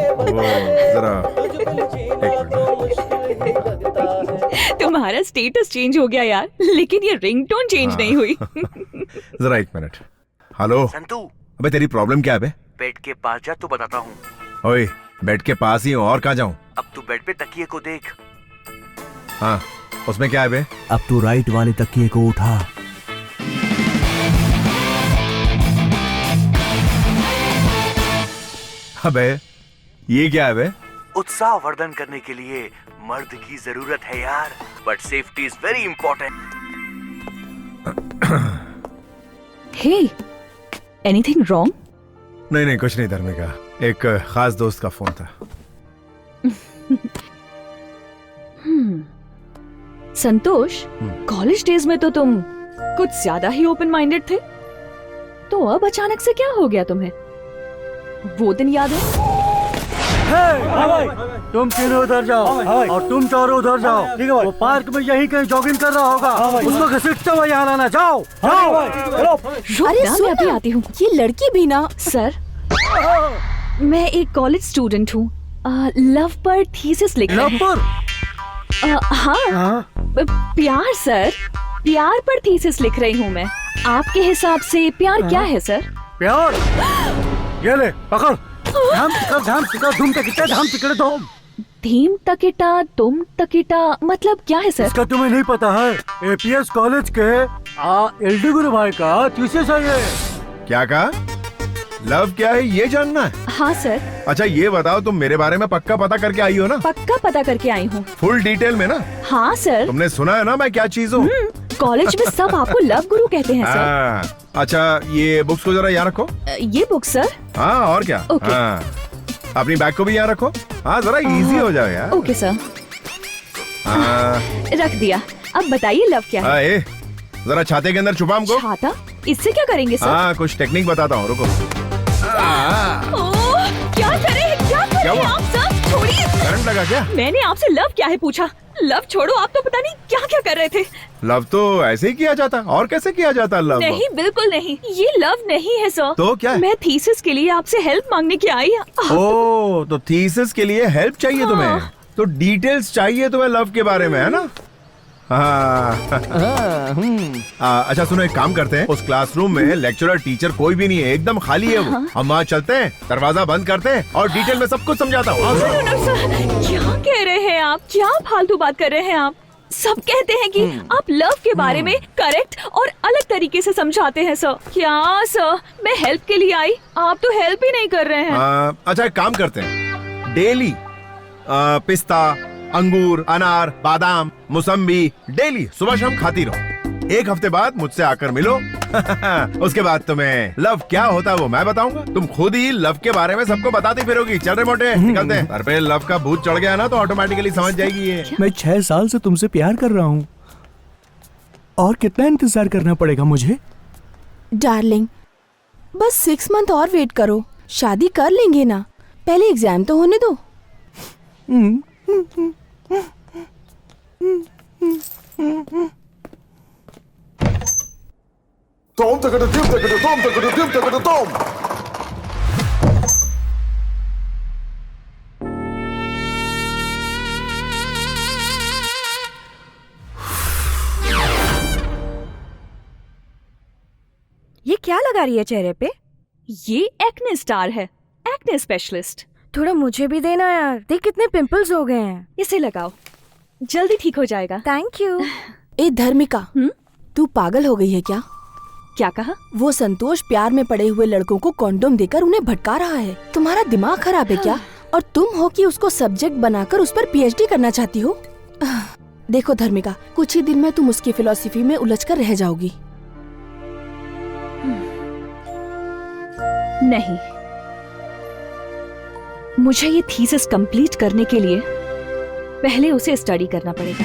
Speaker 11: तुम्हारा स्टेटस चेंज हो गया यार, लेकिन ये रिंगटोन चेंज नहीं हुई।
Speaker 1: जरा एक मिनट। हेलो
Speaker 5: संतू,
Speaker 1: अबे तेरी प्रॉब्लम क्या है बे?
Speaker 5: बेड के पास जा तो बताता हूँ।
Speaker 1: ओए बेड के पास ही हूँ, और कहाँ जाऊँ?
Speaker 5: अब तू बेड पे तकिए को देख।
Speaker 1: हाँ उसमें क्या है बे?
Speaker 5: अब तू राइट वाले तकिए को उठा।
Speaker 1: अबे ये क्या है बे?
Speaker 5: उत्साह वर्धन करने के लिए मर्द की जरूरत है यार, but safety is very important.
Speaker 11: Hey, anything wrong?
Speaker 1: नहीं नहीं कुछ नहीं धर्मिका, एक खास दोस्त का फोन था।
Speaker 11: संतोष, कॉलेज डेज में तो तुम कुछ ज्यादा ही ओपन माइंडेड थे, तो अब अचानक से क्या हो गया तुम्हें? वो दिन याद है?
Speaker 15: तुम तीनों उधर जाओ और तुम चारों उधर जाओ। ठीक है भाई। वो पार्क में यहीं कहीं जॉगिंग कर रहा होगा, उसको घसीटते हुए यहाँ लाना। जाओ जाओ।
Speaker 11: अरे मैं अभी आती हूँ।
Speaker 2: ये लड़की भी ना।
Speaker 11: सर, मैं एक कॉलेज स्टूडेंट हूँ, लव पर थीसिस लिख रही हूँ। हाँ, प्यार सर, प्यार पर थीसिस लिख रही हूँ मैं। आपके हिसाब से प्यार क्या है सर?
Speaker 15: प्यार, ये ले पकड़। धाम टिका धूम तकिटा धाम टिकड़े धूम।
Speaker 11: धीम तकिटा तुम तकिटा मतलब क्या है सर?
Speaker 15: इसका तुम्हें नहीं पता है? एपीएस कॉलेज के एलडी गुरु भाई का थीसिस है ये।
Speaker 1: क्या कहा? लव क्या है ये जानना है?
Speaker 11: हाँ सर।
Speaker 1: अच्छा ये बताओ, तुम मेरे बारे में पक्का पता करके आई हो ना?
Speaker 11: पक्का पता करके आई हूँ।
Speaker 1: फुल डिटेल में ना?
Speaker 11: हाँ सर।
Speaker 1: तुमने सुना है ना मैं क्या चीज हूँ?
Speaker 11: कॉलेज में सब आपको लव गुरु कहते हैं सर।
Speaker 1: अच्छा ये बुक्स को जरा यहाँ रखो।
Speaker 11: ये बुक सर?
Speaker 1: हाँ और क्या।
Speaker 11: ओके।
Speaker 1: हाँ अपनी बैग को भी यहाँ रखो। हाँ जरा इजी हो जाए यार।
Speaker 11: Okay sir.
Speaker 1: हाँ
Speaker 11: रख दिया। अब बताइए लव क्या है?
Speaker 1: जरा छाते के अंदर छुपा हमको।
Speaker 11: छाता? इससे क्या करेंगे सर?
Speaker 1: हाँ कुछ टेक्निक बताता हूँ, रुको।
Speaker 11: क्या करे आप सब? छोड़िए।
Speaker 1: करंट लगा क्या?
Speaker 11: मैंने आपसे लव क्या है पूछा। लव छोड़ो, आप तो पता नहीं क्या क्या कर रहे थे।
Speaker 1: लव तो ऐसे ही किया जाता, और कैसे किया जाता लव?
Speaker 11: नहीं बिल्कुल नहीं, ये लव नहीं है सर।
Speaker 1: तो क्या है?
Speaker 11: मैं थीसिस के लिए आपसे हेल्प मांगने की आई।
Speaker 1: ओ तो थीसिस के लिए हेल्प चाहिए तुम्हें, तो डिटेल्स चाहिए तुम्हें लव के बारे में, है ना? अच्छा सुनो, एक काम करते हैं, उस क्लासरूम में लेक्चरर टीचर कोई भी नहीं है, एकदम खाली है वो। हम वहाँ चलते हैं, दरवाजा बंद करते हैं और डिटेल में सब कुछ समझाता हूँ।
Speaker 11: क्या कह रहे हैं आप? क्या फालतू बात कर रहे हैं आप? सब कहते हैं कि आप लव के बारे में करेक्ट और अलग तरीके से समझाते हैं सर। क्या सर, मैं हेल्प के लिए आई, आप तो हेल्प ही नहीं कर रहे हैं।
Speaker 1: अच्छा एक काम करते हैं, डेली पिस्ता, अंगूर, अनार, बादाम, मौसम्बी डेली सुबह शाम खाती रहो। एक हफ्ते बाद मुझसे आकर मिलो। उसके बाद तुम्हें लव क्या होता है वो मैं बताऊंगा, तुम खुद ही लव के बारे में सबको बताती फिरोगी। चल रहे मोटे, निकलते हैं। पर पे लव का भूत चढ़ गया ना तो ऑटोमेटिकली समझ जाएगी ये।
Speaker 16: मैं 6 साल से तुमसे प्यार कर रहा हूँ, और कितना इंतजार करना पड़ेगा मुझे?
Speaker 2: डार्लिंग बस 6 मंथ और वेट करो, शादी कर लेंगे ना, पहले एग्जाम तो होने दो।
Speaker 12: Tom, takada, dim, takada, tom, takada, dim, takada, tom.
Speaker 11: ये क्या लगा रही है चेहरे पे? ये एक्ने स्टार है, एक्ने स्पेशलिस्ट।
Speaker 7: थोड़ा मुझे भी देना यार, देख कितने पिंपल्स हो गए हैं।
Speaker 11: इसे लगाओ, जल्दी ठीक हो जाएगा।
Speaker 7: Thank you.
Speaker 2: ए धर्मिका, तू पागल हो गई है क्या?
Speaker 11: क्या कहा?
Speaker 2: वो संतोष प्यार में पड़े हुए लड़कों को कॉन्डोम देकर उन्हें भटका रहा है। तुम्हारा दिमाग खराब है क्या? और तुम हो कि उसको सब्जेक्ट बनाकर उस पर पीएचडी करना चाहती हो? देखो धर्मिका, कुछ ही दिन में तुम उसकी फिलॉसफी में उलझकर रह जाओगी।
Speaker 11: नहीं, मुझे ये थीसिस कंप्लीट करने के लिए पहले उसे स्टडी करना पड़ेगा।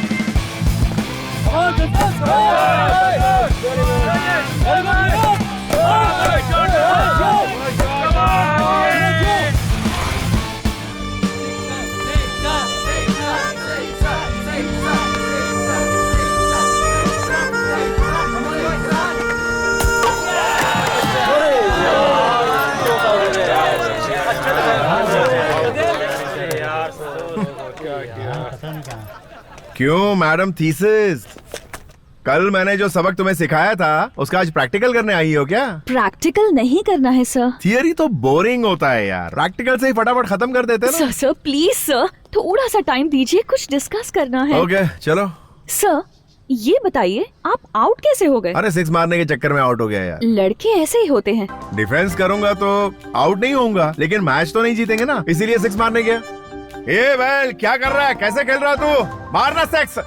Speaker 1: क्यों मैडम थीसिस, कल मैंने जो सबक तुम्हें सिखाया था उसका आज प्रैक्टिकल करने आई हो क्या?
Speaker 11: प्रैक्टिकल नहीं करना है सर।
Speaker 1: थियरी तो बोरिंग होता है यार, प्रैक्टिकल से ही फटाफट खत्म कर देते हैं ना।
Speaker 11: सर प्लीज सर, थोड़ा सा टाइम दीजिए, कुछ डिस्कस करना है।
Speaker 1: ओके चलो।
Speaker 11: सर ये बताइए आप आउट कैसे हो गए?
Speaker 1: अरे 6 मारने के चक्कर में आउट हो गया यार।
Speaker 11: लड़के ऐसे ही होते हैं।
Speaker 1: डिफेंस करूंगा तो आउट नहीं होऊंगा, लेकिन मैच तो नहीं जीतेंगे ना, इसीलिए 6 मारने गया। ए वेल क्या कर रहा है, कैसे खेल रहा तू? मारना 6।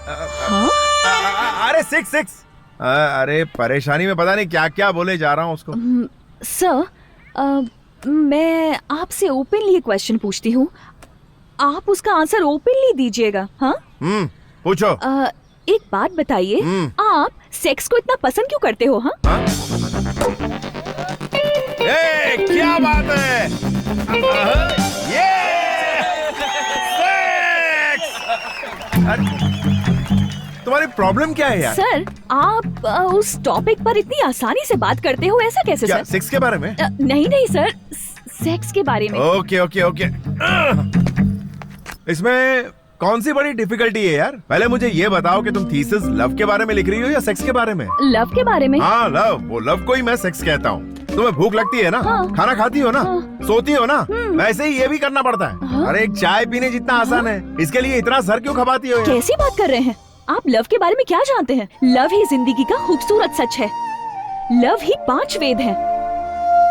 Speaker 1: अरे 6। अरे परेशानी में पता नहीं क्या क्या बोले जा रहा हूँ उसको।
Speaker 11: सर मैं आपसे ओपनली क्वेश्चन पूछती हूँ, आप उसका आंसर ओपनली दीजिएगा। हाँ
Speaker 1: पूछो।
Speaker 11: एक बात बताइए, आप सेक्स को इतना पसंद क्यों करते हो? हाँ
Speaker 1: क्या बात है, ये तुम्हारी प्रॉब्लम क्या है यार?
Speaker 11: सर आप उस टॉपिक पर इतनी आसानी से बात करते हो, ऐसा कैसे?
Speaker 1: क्या,
Speaker 11: सर
Speaker 1: 6 के बारे में?
Speaker 11: नहीं सर, सेक्स के बारे में।
Speaker 1: ओके। इसमें कौन सी बड़ी डिफिकल्टी है यार? पहले मुझे ये बताओ कि तुम थीसिस लव के बारे में लिख रही हो या सेक्स के बारे में?
Speaker 11: लव के बारे में।
Speaker 1: हाँ लव, वो लव को ही मैं सेक्स कहता हूँ। तुम्हें भूख लगती है ना?
Speaker 11: हाँ।
Speaker 1: खाना खाती हो ना? सोती हो ना? वैसे ही ये भी करना पड़ता है। अरे एक चाय पीने जितना आसान है, इसके लिए इतना सर क्यों खपाती हो यार?
Speaker 11: कैसी बात कर रहे हैं आप? लव के बारे में क्या जानते हैं? लव ही जिंदगी का खूबसूरत सच है। लव ही 5 वेद है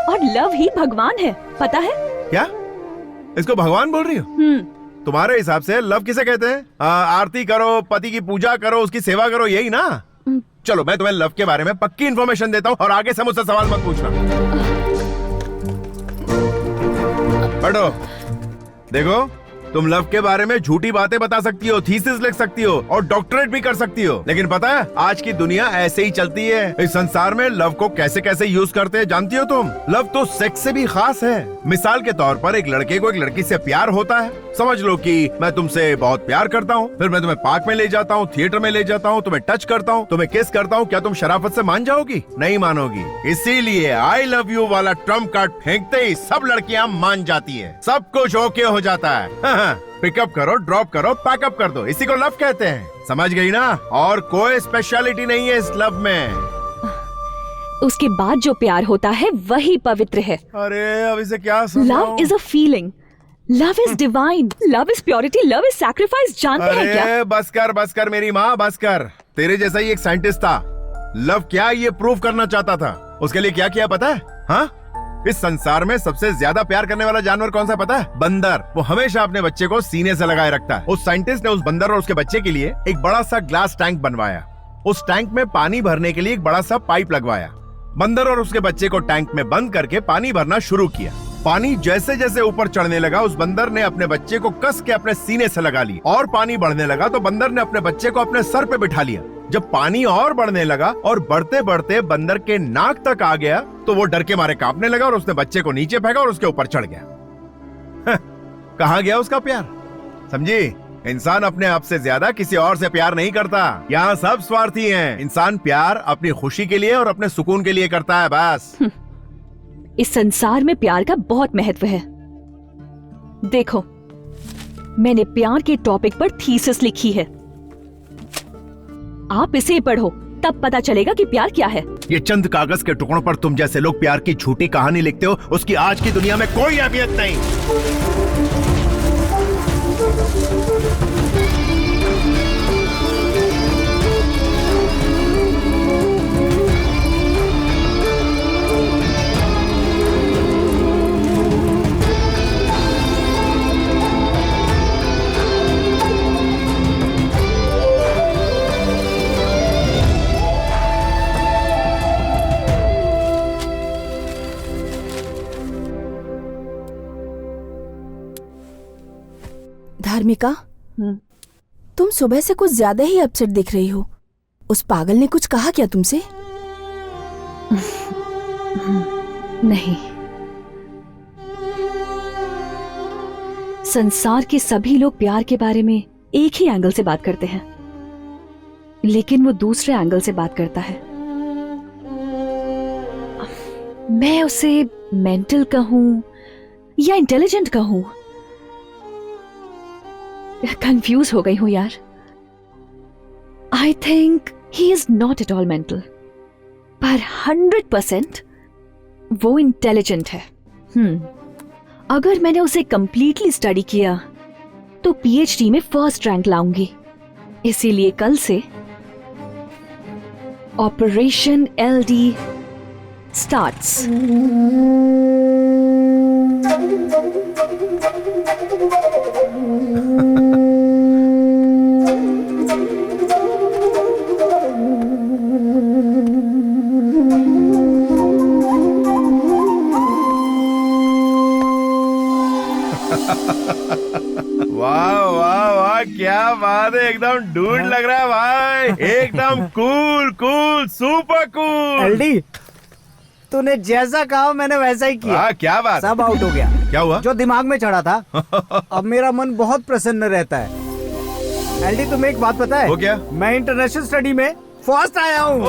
Speaker 11: और लव ही भगवान है, पता है? क्या
Speaker 1: इसको भगवान बोल रही हो? तुम्हारे हिसाब से लव किसे कहते हैं? आरती करो, पति की पूजा करो, उसकी सेवा करो, यही ना? चलो मैं तुम्हें लव के बारे में पक्की इन्फॉर्मेशन देता हूँ और आगे से मुझसे सवाल मत पूछना। बैठो। देखो तुम लव के बारे में झूठी बातें बता सकती हो, थीसिस लिख सकती हो और डॉक्टरेट भी कर सकती हो, लेकिन पता है आज की दुनिया ऐसे ही चलती है। इस संसार में लव को कैसे कैसे यूज करते हैं जानती हो तुम? लव तो सेक्स से भी खास है। मिसाल के तौर पर एक लड़के को एक लड़की से प्यार होता है। समझ लो कि मैं तुमसे बहुत प्यार करता हूँ, फिर मैं तुम्हें पार्क में ले जाता हूँ, थिएटर में ले जाता हूँ, तुम्हें टच करता हूँ, तुम्हें किस करता हूँ, क्या तुम शराफत से मान जाओगी? नहीं मानोगी। इसीलिए आई लव यू वाला ट्रम्प कार्ड फेंकते ही सब लड़कियाँ मान जाती है, सब कुछ ओके हो जाता है। पिकअप करो, ड्रॉप करो, पैकअप कर दो, इसी को लव कहते हैं। समझ गई ना? और कोई स्पेशलिटी नहीं है इस लव में।
Speaker 11: उसके बाद जो प्यार होता है वही पवित्र है।
Speaker 1: अरे अब इसे क्या समझाऊं?
Speaker 11: Love is a feeling, love is divine, love is purity, love is sacrifice. जानते हैं क्या?
Speaker 1: बस कर मेरी माँ, बस कर। तेरे जैसा ही एक साइंटिस्ट था, लव क्या ये प्रूव करना चाहता था। उसके लिए क्या किया पता है? हाँ, इस संसार में सबसे ज्यादा प्यार करने वाला जानवर कौन सा पता है? बंदर। वो हमेशा अपने बच्चे को सीने से लगाए रखता है। उस साइंटिस्ट ने उस बंदर और उसके बच्चे के लिए एक बड़ा सा ग्लास टैंक बनवाया। उस टैंक में पानी भरने के लिए एक बड़ा सा पाइप लगवाया। बंदर और उसके बच्चे को टैंक में बंद करके पानी भरना शुरू किया। पानी जैसे जैसे ऊपर चढ़ने लगा, उस बंदर ने अपने बच्चे को कस के अपने सीने से लगा लिया और पानी बढ़ने लगा तो बंदर ने अपने बच्चे को अपने सर पे बिठा लिया। जब पानी और बढ़ने लगा और बढ़ते बढ़ते बंदर के नाक तक आ गया तो वो डर के मारे कांपने लगा और उसने बच्चे को नीचे फेंका और उसके ऊपर चढ़ गया। कहाँ गया उसका प्यार? समझी? इंसान अपने आप से ज्यादा किसी और से प्यार नहीं करता। यहाँ सब स्वार्थी हैं। इंसान प्यार अपनी खुशी के लिए और अपने सुकून के लिए करता है, बस।
Speaker 11: इस संसार में प्यार का बहुत महत्व है। देखो, मैंने प्यार के टॉपिक पर थीसिस लिखी है, आप इसे पढ़ो, तब पता चलेगा कि प्यार क्या है।
Speaker 1: ये चंद कागज के टुकड़ों पर तुम जैसे लोग प्यार की झूठी कहानी लिखते हो, उसकी आज की दुनिया में कोई अहमियत नहीं।
Speaker 2: धार्मिका, तुम सुबह से कुछ ज्यादा ही अपसेट दिख रही हो। उस पागल ने कुछ कहा क्या तुमसे?
Speaker 11: नहीं, संसार के सभी लोग प्यार के बारे में एक ही एंगल से बात करते हैं, लेकिन वो दूसरे एंगल से बात करता है। मैं उसे मेंटल कहूं या इंटेलिजेंट कहूं? कंफ्यूज हो गई हूं यार। I think he is not at all mental, पर 100% वो इंटेलिजेंट है। अगर मैंने उसे कंप्लीटली स्टडी किया तो पीएचडी में फर्स्ट रैंक लाऊंगी। इसीलिए कल से ऑपरेशन एलडी स्टार्ट्स।
Speaker 1: वाह वाह वाह, क्या बात है, एकदम डूड लग रहा है भाई, एकदम कूल कूल सुपर कूल।
Speaker 6: एलडी, तूने जैसा कहा मैंने वैसा ही किया।
Speaker 1: क्या बात,
Speaker 6: सब आउट हो गया।
Speaker 1: क्या हुआ?
Speaker 6: जो दिमाग में चढ़ा था। अब मेरा मन बहुत प्रसन्न रहता है। एलडी, तुम्हें एक बात पता है?
Speaker 1: वो क्या?
Speaker 6: मैं इंटरनेशनल स्टडी में फर्स्ट आया हूँ।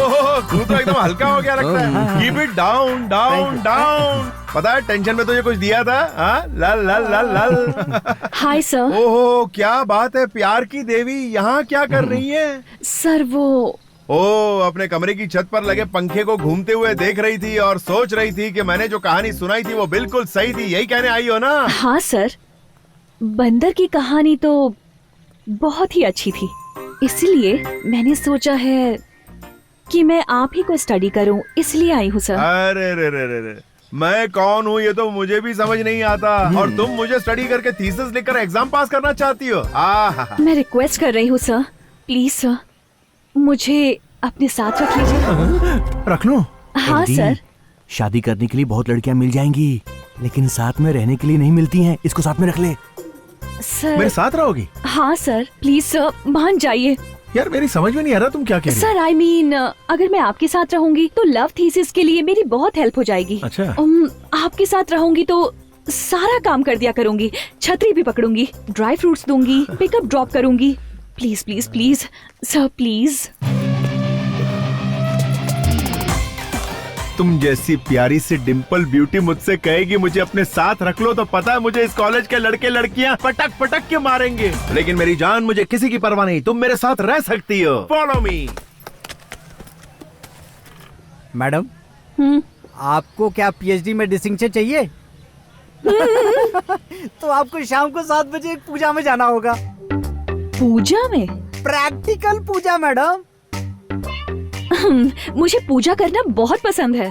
Speaker 1: तू तो एकदम हल्का हो गया लगता है। Keep it down down down. पता है टेंशन में तुझे कुछ दिया था? लल लल लल लल।
Speaker 11: Hi sir.
Speaker 1: ओहो, क्या बात है, प्यार की देवी यहाँ क्या कर रही है?
Speaker 11: सर वो
Speaker 1: अपने कमरे की छत पर लगे पंखे को घूमते हुए देख रही थी और सोच रही थी कि मैंने जो कहानी सुनाई थी वो बिल्कुल सही थी, यही कहने आई हो ना?
Speaker 11: हाँ सर, बंदर की कहानी तो बहुत ही अच्छी थी, इसलिए मैंने सोचा है कि मैं आप ही को स्टडी करूं, इसलिए आई हूँ सर।
Speaker 1: अरे रे रे रे रे, मैं कौन हूँ ये तो मुझे भी समझ नहीं आता, और तुम मुझे स्टडी करके थीसिस लिखकर एग्जाम पास करना चाहती हो?
Speaker 11: मैं रिक्वेस्ट कर रही हूँ सर, प्लीज सर, मुझे अपने साथ रख लीजिए।
Speaker 16: रख लो?
Speaker 11: हाँ सर।
Speaker 16: शादी करने के लिए बहुत लड़कियां मिल जाएंगी, लेकिन साथ में रहने के लिए नहीं मिलती हैं। इसको साथ में रख ले।
Speaker 11: सर
Speaker 1: मेरे साथ रहोगी?
Speaker 11: हाँ सर, प्लीज सर, मान जाइए।
Speaker 1: यार मेरी समझ में नहीं आ रहा तुम क्या कह रही हो?
Speaker 11: सर आई मीन, अगर मैं आपके साथ रहूंगी तो लव थीसिस के लिए मेरी बहुत हेल्प हो जाएगी।
Speaker 1: अच्छा।
Speaker 11: आपके साथ रहूंगी तो सारा काम कर दिया करूंगी, छतरी भी पकड़ूंगी, ड्राई फ्रूट्स दूंगी, पिकअप ड्रॉप करूंगी। Please please please sir, please.
Speaker 1: तुम जैसी प्यारी सी डिम्पल ब्यूटी मुझसे कहेगी मुझे अपने साथ रख लो, तो पता है मुझे इस कॉलेज के लड़के लड़कियां पटक पटक के मारेंगे। लेकिन मेरी जान, मुझे किसी की परवाह नहीं, तुम मेरे साथ रह सकती हो। Follow me.
Speaker 6: मैडम, आपको क्या पीएचडी में डिस्टिंक्शन चाहिए? तो आपको शाम को 7 बजे एक पूजा में जाना होगा।
Speaker 11: पूजा में?
Speaker 6: प्रैक्टिकल पूजा मैडम।
Speaker 11: मुझे पूजा करना बहुत पसंद है।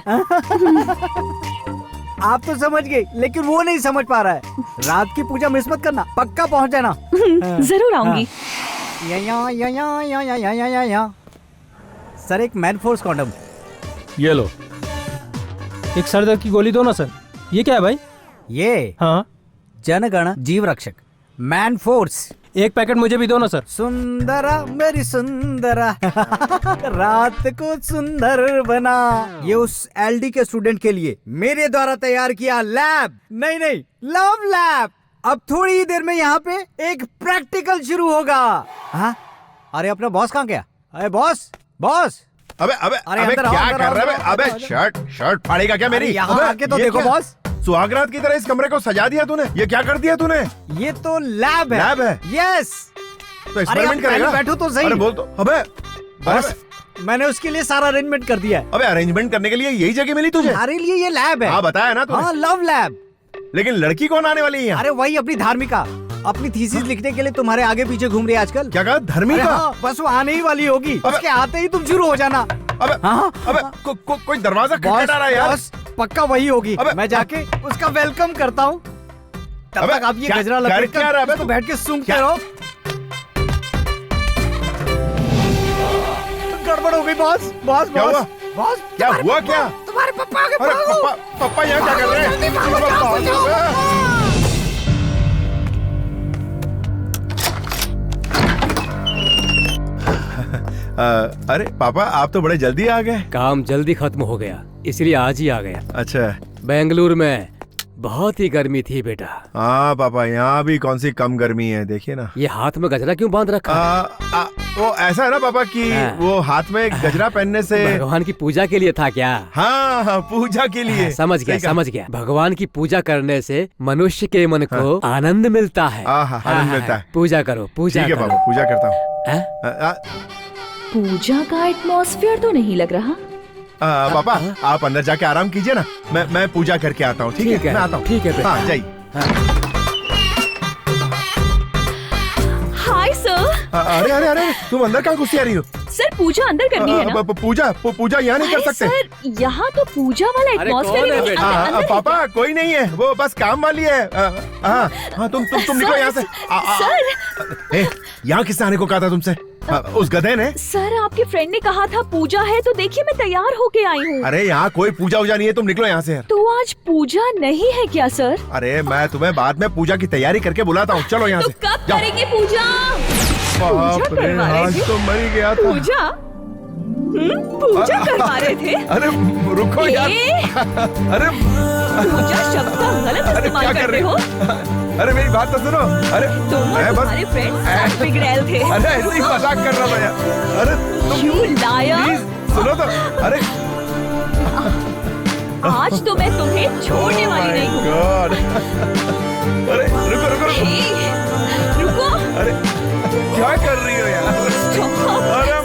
Speaker 6: आप तो समझ गए, लेकिन वो नहीं समझ पा रहा है। रात की पूजा मिस मत करना, पक्का पहुंच जाना।
Speaker 11: जरूर आऊंगी।
Speaker 6: सर, एक मैन फोर्स कॉन्डम।
Speaker 17: ये लो। एक सर दर्द की गोली दो ना सर। ये क्या है भाई?
Speaker 6: ये
Speaker 17: हाँ,
Speaker 6: जनगण जीव रक्षक मैन फोर्स।
Speaker 17: एक पैकेट मुझे भी दो ना सर।
Speaker 6: सुंदरा मेरी सुंदरा, रात को सुंदर बना। ये उस एलडी के स्टूडेंट के लिए मेरे द्वारा तैयार किया लैब, नहीं लव लैब। अब थोड़ी ही देर में यहाँ पे एक प्रैक्टिकल शुरू होगा। हाँ? अरे अपना बॉस कहाँ गया? अरे बॉस, बॉस।
Speaker 1: अबे क्या कर रहे हो? अबे शर्ट फाड़ेगा क्या मेरी?
Speaker 6: यहाँ आके तो देखो बॉस।
Speaker 1: सुहागरात की तरह इस कमरे को सजा दिया तूने। ये क्या कर दिया तूने?
Speaker 6: ये तो लैब है।
Speaker 1: लैब है?
Speaker 6: यस।
Speaker 1: तो एक्सपेरिमेंट करेगा?
Speaker 6: बैठो तो सही।
Speaker 1: अरे बोल तो। अबे
Speaker 6: बॉस, मैंने उसके लिए सारा अरेंजमेंट कर दिया है।
Speaker 1: अबे अरेंजमेंट करने के लिए यही जगह मिली तुझे?
Speaker 6: हमारे लिए ये लैब है।
Speaker 1: हाँ बताया ना तूने।
Speaker 6: हाँ, लव लैब।
Speaker 1: लेकिन लड़की कौन आने वाली है यहाँ?
Speaker 6: अरे वही अपनी धार्मिका, अपनी थीसिस लिखने के लिए तुम्हारे आगे पीछे घूम रही है आजकल।
Speaker 1: क्या कहा? धर्मिका?
Speaker 6: हाँ, बस वो आने ही वाली होगी। उसके आते ही तुम शुरू हो जाना।
Speaker 1: कोई दरवाजा खटखटा रहा है यार।
Speaker 6: पक्का वही होगी। मैं जाके उसका वेलकम करता हूँ। तब तक आप ये गजरा लपेट तो बैठ के सूंघते रहो। गड़बड़ हो गई बॉस। बॉस
Speaker 1: क्या हुआ?
Speaker 6: बॉस
Speaker 1: क्या हुआ? क्या
Speaker 6: तुम्हारे पापा आगे?
Speaker 1: पापा यहाँ क्या कर रहे हैं? अरे पापा, आप तो बड़े जल्दी आ गए।
Speaker 3: काम जल्दी खत्म हो गया, इसलिए आज ही आ गया।
Speaker 1: अच्छा।
Speaker 3: बेंगलुरु में बहुत ही गर्मी थी बेटा।
Speaker 1: हाँ पापा, यहाँ भी कौन सी कम गर्मी है, देखिए ना।
Speaker 3: ये हाथ में गजरा क्यों बांध रखा है?
Speaker 1: वो ऐसा है ना पापा कि वो हाथ में गजरा पहनने से
Speaker 3: भगवान की पूजा के लिए था क्या?
Speaker 1: हाँ हाँ, पूजा के लिए।
Speaker 3: समझ गया समझ गया। भगवान की पूजा करने से मनुष्य के मन को आनंद मिलता है।
Speaker 1: आनंद मिलता है।
Speaker 3: पूजा करो, पूजा
Speaker 1: ठीक है
Speaker 3: करो।
Speaker 1: पापा, पूजा करता हूँ।
Speaker 11: पूजा का एटमॉस्फेयर तो नहीं लग रहा।
Speaker 1: पापा आप अंदर जाके आराम कीजिए ना, मैं पूजा करके आता हूँ। ठीक है, मैं आता हूँ।
Speaker 3: ठीक है,
Speaker 1: हाँ जाइए।
Speaker 11: Hi sir.
Speaker 1: अरे अरे अरे, तुम अंदर कहाँ घुसी आ रही हो?
Speaker 11: सर पूजा अंदर करनी है ना?
Speaker 1: पूजा यहाँ नहीं कर सकते
Speaker 11: सर, यहाँ तो पूजा वाला एटमॉस्फेयर ही नहीं।
Speaker 1: पापा कोई नहीं है, वो बस काम वाली है। हाँ तुम निकलो यहाँ से।
Speaker 11: सर
Speaker 1: यहाँ किसने आने को कहा था तुमसे? उस गधे ने।
Speaker 11: सर आपके फ्रेंड ने कहा था पूजा है, तो देखिए मैं तैयार होके आई हूँ।
Speaker 1: अरे यहाँ कोई पूजा वूजा नहीं है, तुम निकलो यहाँ से।
Speaker 11: तो आज पूजा नहीं है क्या सर?
Speaker 1: अरे मैं तुम्हें बाद में पूजा की तैयारी करके बुलाता हूँ, चलो यहाँ से।
Speaker 11: कब करेंगे पूजा?
Speaker 1: बाप रे, आज तो मर ही गया था।
Speaker 11: पूजा? पूजा करवा रहे थे?
Speaker 1: अरे रुको यार। अरे
Speaker 11: पूजा शब्द का गलत इस्तेमाल करते हो।
Speaker 1: अरे मेरी बात तो सुनो। अरे मैं बस
Speaker 11: तुम्हारे फ्रेंड्स बिगड़ैल थे।
Speaker 1: अरे ऐसे ही मजाक कर रहा था यार। अरे
Speaker 11: तुम लायर।
Speaker 1: सुनो तो। अरे
Speaker 11: आज तो मैं तुम्हें छोड़ने वाली नहीं हूँ।
Speaker 1: अरे रुको रुको
Speaker 11: रुको।
Speaker 1: अरे क्या कर रही हो यार?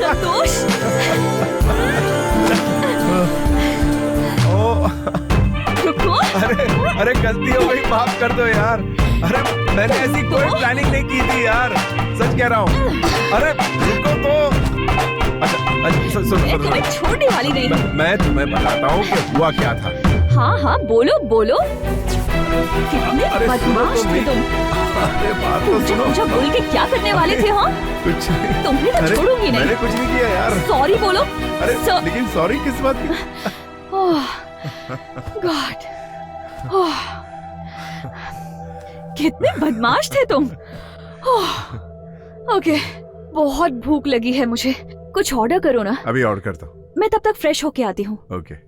Speaker 11: संतोष। रुको।
Speaker 1: अरे गलती हो गई, माफ कर दो यार। अरे मैंने ऐसी कोई प्लानिंग नहीं की थी यार, सच कह रहा हूँ। अरे रुको तो। अच्छा
Speaker 11: मैं तुम्हें छोड़ने वाली नहीं हूँ।
Speaker 1: मैं तुम्हें बताता हूँ कि हुआ क्या था।
Speaker 11: हाँ बोलो बोलो। कितने बदमाश थे तुम।
Speaker 1: अरे बात तो सुनो।
Speaker 11: मुझे बोल के क्या करने वाले थे? हाँ
Speaker 1: कुछ नहीं।
Speaker 11: तुम्हें तो छोड़ूंगी नहीं।
Speaker 1: मैंने कुछ नहीं किया यार।
Speaker 11: सॉरी बोलो।
Speaker 1: अरे लेकिन सॉरी किस बात की?
Speaker 11: गॉड, कितने बदमाश थे तुम। ओके, बहुत भूख लगी है मुझे, कुछ ऑर्डर करो ना।
Speaker 1: अभी ऑर्डर करता हूँ।
Speaker 11: मैं तब तक फ्रेश होके आती हूँ।
Speaker 1: ओके।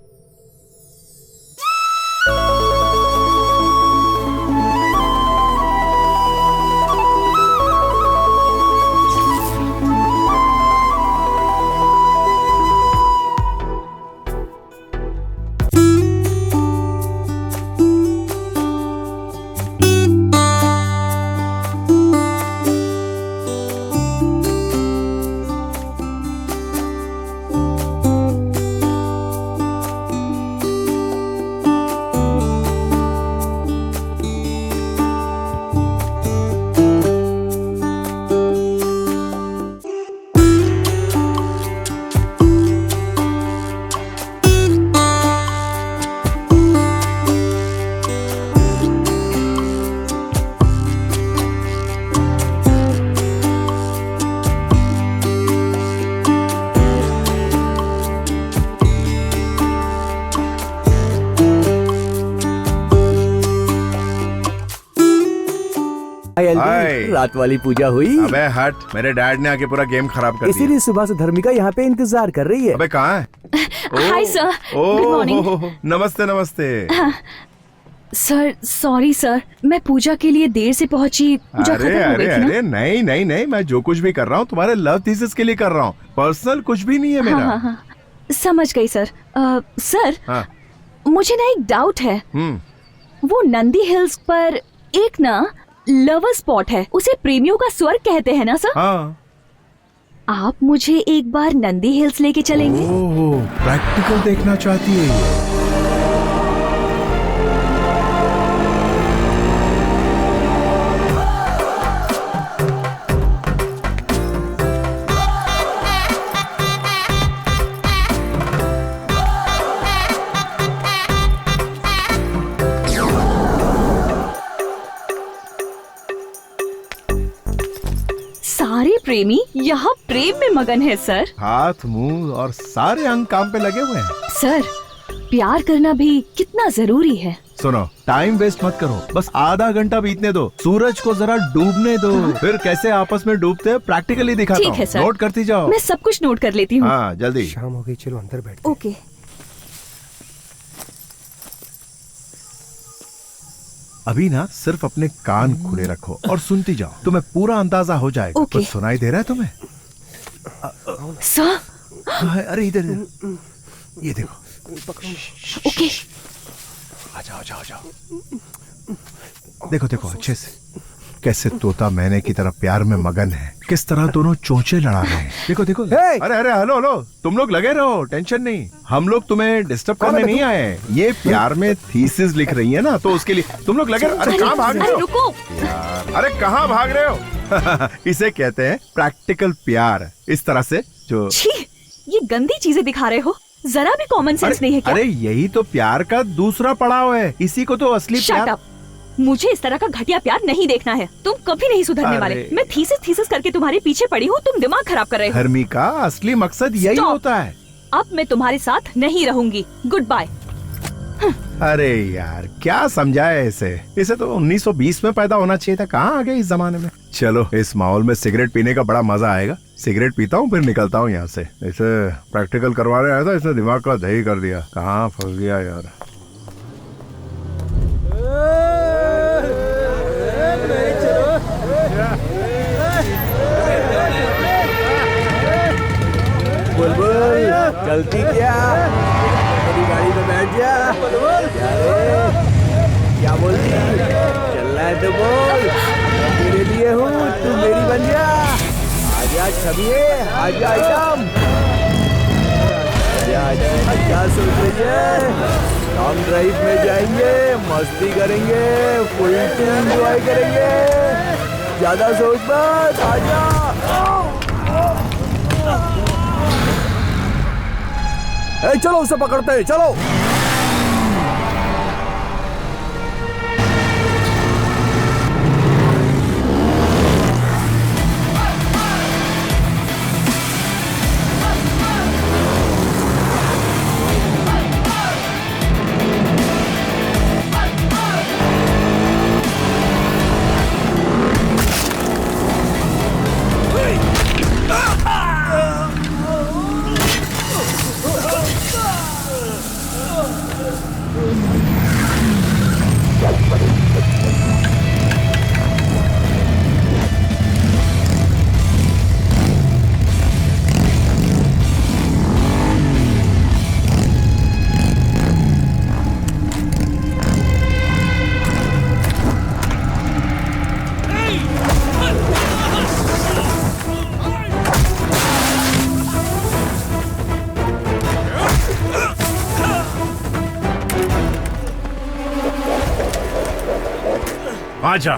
Speaker 13: रात वाली पूजा हुई?
Speaker 1: अबे हट, मेरे डैड ने आके पूरा गेम खराब कर दिया।
Speaker 13: इसीलिए सुबह से धर्मिका यहाँ पे इंतजार कर रही है।
Speaker 1: अबे कहाँ है?
Speaker 11: Hi sir, good morning.
Speaker 1: नमस्ते नमस्ते।
Speaker 11: सर सॉरी सर, मैं पूजा के लिए देर से पहुंची। पूजा खत्म हो गई थी ना?
Speaker 1: अरे नहीं, मैं जो कुछ भी कर रहा हूँ तुम्हारे लव थीसिस के लिए कर रहा हूँ, पर्सनल कुछ भी नहीं है मेरा।
Speaker 11: हाँ, समझ गई सर। सर मुझे ना एक डाउट है। वो नंदी हिल्स पर एक ना लवर स्पॉट है, उसे प्रेमियों का स्वर्ग कहते हैं ना सर?
Speaker 1: हाँ।
Speaker 11: आप मुझे एक बार नंदी हिल्स लेके चलेंगे?
Speaker 1: ओह, प्रैक्टिकल देखना चाहती है।
Speaker 11: सारे प्रेमी यहाँ प्रेम में मगन है सर।
Speaker 1: हाथ मुंह और सारे अंग काम पे लगे हुए हैं।
Speaker 11: सर प्यार करना भी कितना जरूरी है।
Speaker 1: सुनो, टाइम वेस्ट मत करो, बस आधा घंटा बीतने दो, सूरज को जरा डूबने दो, फिर कैसे आपस में डूबते हैं प्रैक्टिकली दिखाता हूँ।
Speaker 11: ठीक है सर,
Speaker 1: नोट करती जाओ।
Speaker 11: मैं सब कुछ नोट कर लेती हूँ।
Speaker 1: हाँ जल्दी।
Speaker 4: शाम हो गई, चलो अंदर बैठ।
Speaker 11: ओके।
Speaker 1: अभी ना सिर्फ अपने कान खुले रखो और सुनती जाओ, तुम्हें पूरा अंदाजा हो जाएगा।
Speaker 11: Okay.
Speaker 1: कुछ सुनाई दे रहा है तुम्हें?
Speaker 11: सर,
Speaker 1: अरे इधर ये देखो।
Speaker 11: ओके।
Speaker 1: आ जाओ जाओ जाओ। देखो देखो अच्छे से, कैसे तोता मैने की तरह प्यार में मगन है, किस तरह दोनों चोंचे लड़ा रहे हैं। देखो देखो। अरे अरे हेलो हेलो, तुम लोग लगे रहो, टेंशन नहीं, हम लोग तुम्हें डिस्टर्ब करने नहीं आए। ये प्यार में थीसिस लिख रही है ना, तो उसके लिए तुम लोग लगे रहो। अरे कहाँ भाग रहे हो यार? अरे कहाँ भाग रहे हो? इसे कहते हैं प्रैक्टिकल प्यार। इस तरह से जो
Speaker 11: ये गंदी चीजें दिखा रहे हो, जरा भी कॉमन सेंस नहीं है क्या?
Speaker 1: अरे यही तो प्यार का दूसरा पड़ाव है, इसी को तो असली
Speaker 11: Shut
Speaker 1: प्यार।
Speaker 11: up! मुझे इस तरह का घटिया प्यार नहीं देखना है। तुम कभी नहीं सुधरने वाले। मैं थीसिस करके तुम्हारे पीछे पड़ी हूँ, तुम दिमाग खराब कर रहे हो।
Speaker 1: धर्मी का असली मकसद यही
Speaker 11: Stop!
Speaker 1: होता है।
Speaker 11: अब मैं तुम्हारे साथ नहीं रहूंगी। Goodbye.
Speaker 1: अरे यार क्या समझाया इसे तो 1920 में पैदा होना चाहिए था, कहाँ आ गए इस जमाने में। चलो इस माहौल में सिगरेट पीने का बड़ा मजा आएगा। सिगरेट पीता हूँ फिर निकलता हूँ यहाँ से। इसे प्रैक्टिकल करवाने आया था, इसने दिमाग का दही कर दिया। कहाँ फंस गया यार।
Speaker 5: बुलबुल चलती क्या? मेरी गाड़ी में बैठ जा। क्या बोलती? चलना है तो बोल, मैं तेरे लिए हूँ, तू मेरी बन जा। आजा छबिए, आजा आइटम, क्या सोच रही है? लॉन्ग ड्राइव में जाएंगे, मस्ती करेंगे, फुल एंजॉय करेंगे, ज्यादा सोच मत, आजा। चलो उसे पकड़ते हैं, चलो।
Speaker 1: आजा।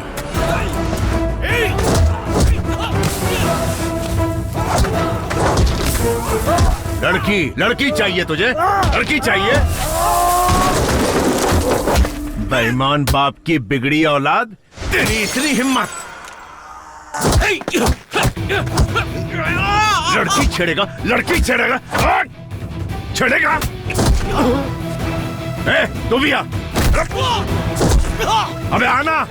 Speaker 1: लड़की चाहिए तुझे? लड़की चाहिए? बेईमान बाप की बिगड़ी औलाद, तेरी इतनी हिम्मत! लड़की छेड़ेगा? छेड़ेगा? तू भी आ। अबे आना।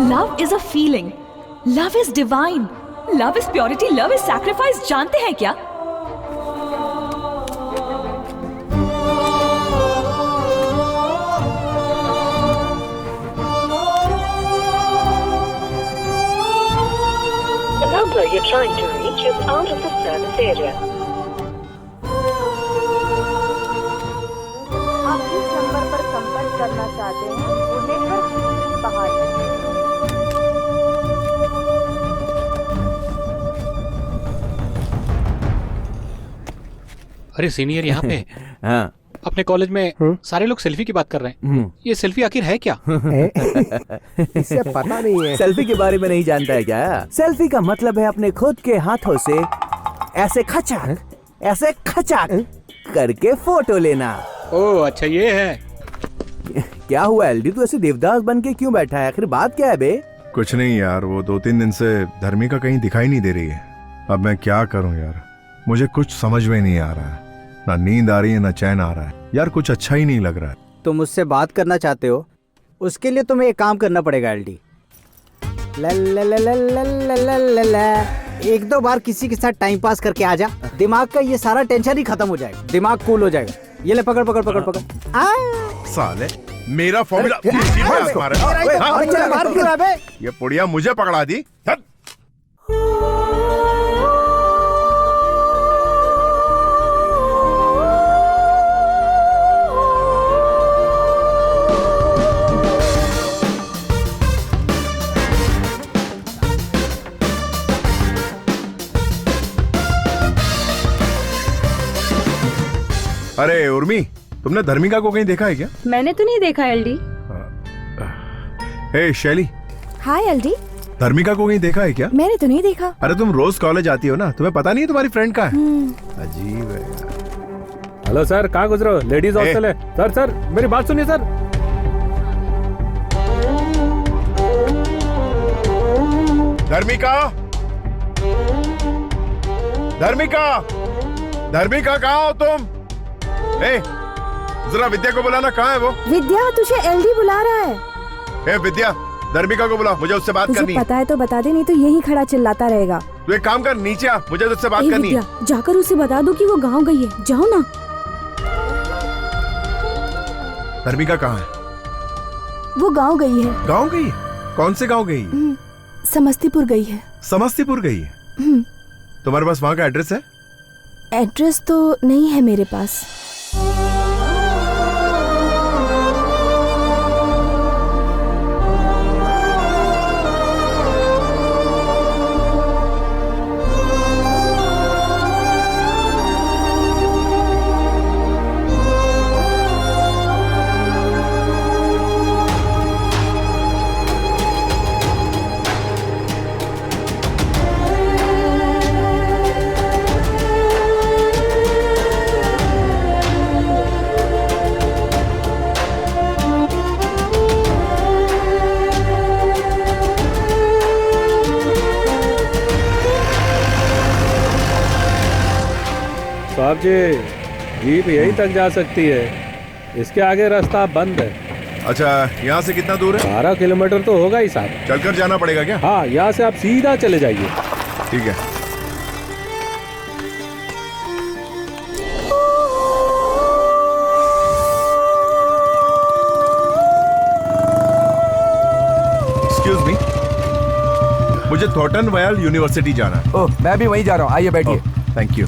Speaker 11: Love is a feeling, love is divine, love is purity, love is sacrifice. जानते हैं क्या?
Speaker 18: number you're trying to reach is out of the service area.
Speaker 19: आप जिस नंबर पर संपर्क करना चाहते हैं वो नेटवर्क से बाहर है।
Speaker 10: अरे सीनियर यहाँ पे
Speaker 5: हाँ
Speaker 10: अपने कॉलेज में सारे लोग सेल्फी की बात कर रहे हैं। ये सेल्फी आखिर है क्या?
Speaker 5: इससे पता नहीं है। सेल्फी के बारे में नहीं जानता है क्या? सेल्फी का मतलब है अपने खुद के हाथों से ऐसे खचाक करके फोटो लेना।
Speaker 10: ओह अच्छा ये है।
Speaker 5: क्या हुआ एलडी, तू ऐसे देवदास बन के क्यों बैठा है? आखिर बात क्या है बे?
Speaker 1: कुछ नहीं यार, वो 2-3 दिन से धर्मिका कहीं दिखाई नहीं दे रही है। अब मैं क्या करूं यार, मुझे कुछ समझ में नहीं आ रहा है। ना नींद आ रही है ना चैन आ रहा है यार, कुछ अच्छा ही नहीं लग रहा है।
Speaker 6: तुम मुझसे बात करना चाहते हो, उसके लिए तुम्हें एक काम करना पड़ेगा एलडी। एक दो बार किसी के साथ टाइम पास करके आ जा, दिमाग का ये सारा टेंशन ही खत्म हो जाएगा, दिमाग कूल हो जाएगा। ये ले पकड़ पकड़ पकड़ पकड़।
Speaker 1: साले मेरा फॉर्मूला ये पुड़िया मुझे पकड़ा दी। अरे उर्मी, तुमने धर्मिका को कहीं देखा है क्या?
Speaker 11: मैंने तो नहीं देखा एलडी।
Speaker 1: हे शैली।
Speaker 2: हाय एलडी।
Speaker 1: धर्मिका को कहीं देखा है क्या?
Speaker 2: मैंने तो नहीं देखा।
Speaker 1: अरे तुम रोज कॉलेज आती हो ना, तुम्हें पता नहीं है तुम्हारी फ्रेंड कहाँ है? अजीब है।
Speaker 17: हेलो सर, कहाँ गुजरे हो? लेडीज हॉस्टल है। सर मेरी बात सुनिए सर।
Speaker 1: धर्मिका, धर्मिका कहाँ हो तुम? जरा विद्या को बुलाना, कहाँ है वो?
Speaker 2: विद्या, तुझे एलडी बुला रहा है।
Speaker 1: विद्या, धर्मिका को बुला, मुझे उससे बात करनी है।
Speaker 2: पता है तो बता दे, नहीं तो यही खड़ा चिल्लाता रहेगा।
Speaker 1: तू एक काम कर, नीचे आ, मुझे उससे बात करनी है।
Speaker 2: जाकर उसे बता दो कि वो गांव गई है, जाओ ना।
Speaker 1: धर्मिका कहाँ है?
Speaker 2: वो गांव गई है।
Speaker 1: गांव गई है? कौन से गांव गई?
Speaker 2: समस्तीपुर गई है।
Speaker 1: समस्तीपुर गई है? तुम्हारे पास वहाँ का एड्रेस है?
Speaker 2: एड्रेस तो नहीं है मेरे पास।
Speaker 17: साहब जी, जीप यहीं तक जा सकती है, इसके आगे रास्ता बंद है।
Speaker 1: अच्छा, यहाँ से कितना दूर है?
Speaker 17: 12 किलोमीटर तो होगा ही साहब।
Speaker 1: चलकर जाना पड़ेगा क्या?
Speaker 17: हाँ, यहाँ से आप सीधा चले जाइए।
Speaker 1: ठीक है। एक्सक्यूज मी, मुझे थॉर्टन वयल यूनिवर्सिटी जाना है।
Speaker 5: ओह, मैं भी वहीं जा रहा हूँ, आइए बैठिए।
Speaker 1: Thank you.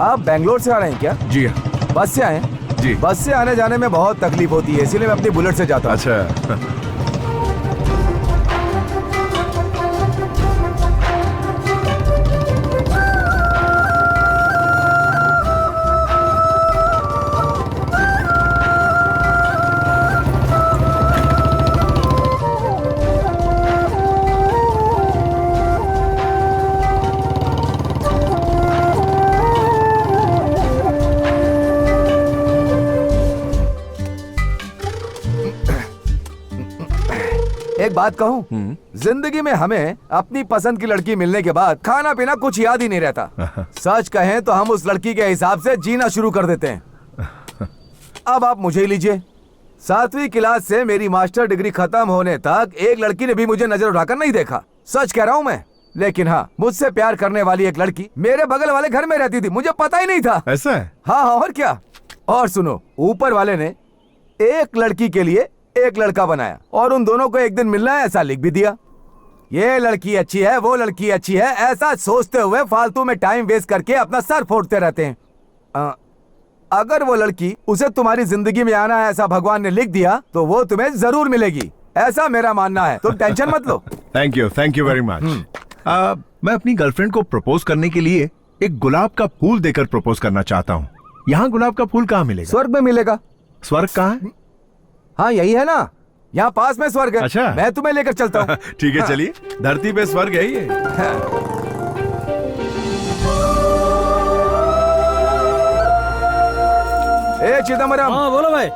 Speaker 5: आप बेंगलोर से आ रहे हैं क्या?
Speaker 1: जी हाँ।
Speaker 5: बस से आए हैं?
Speaker 1: जी।
Speaker 5: बस से आने जाने में बहुत तकलीफ होती है, इसीलिए मैं अपनी बुलेट से जाता हूँ।
Speaker 1: अच्छा।
Speaker 5: एक बात कहूँ, जिंदगी में हमें अपनी पसंद की लड़की मिलने के बाद खाना पीना कुछ याद ही नहीं रहता। सच कहें तो हम उस लड़की के हिसाब से जीना शुरू कर देते हैं। अब आप मुझे ही लीजिए, 7वीं क्लास से मेरी मास्टर डिग्री खत्म होने तक एक लड़की ने भी मुझे नजर उठाकर नहीं देखा। सच कह रहा हूँ मैं। लेकिन हाँ, मुझसे प्यार करने वाली एक लड़की मेरे बगल वाले घर में रहती थी, मुझे पता ही नहीं था।
Speaker 1: ऐसा है?
Speaker 5: हाँ, और क्या। और सुनो, ऊपर वाले ने एक लड़की के लिए एक लड़का बनाया और उन दोनों को एक दिन मिलना है ऐसा लिख भी दिया। ये लड़की अच्छी है, वो लड़की अच्छी है, ऐसा सोचते हुए फालतू में टाइम वेस्ट करके अपना सर फोड़ते रहते हैं। अगर वो लड़की उसे तुम्हारी जिंदगी में आना है ऐसा भगवान ने लिख दिया तो वो तुम्हें जरूर मिलेगी, ऐसा मेरा मानना है। तुम टेंशन मत लो।
Speaker 1: Thank you very much. मैं अपनी गर्लफ्रेंड को प्रपोज करने के लिए एक गुलाब का फूल देकर प्रपोज करना चाहता हूँ। यहाँ गुलाब का फूल कहाँ मिलेगा?
Speaker 5: स्वर्ग में मिलेगा।
Speaker 1: स्वर्ग कहाँ है?
Speaker 5: हाँ यही है ना, यहाँ पास में स्वर्ग है।
Speaker 1: अच्छा,
Speaker 5: मैं तुम्हें लेकर चलता हूँ।
Speaker 1: ठीक है, चलिए। धरती पे स्वर्ग है ये। ए चिदम्बरम।
Speaker 3: हाँ बोलो भाई,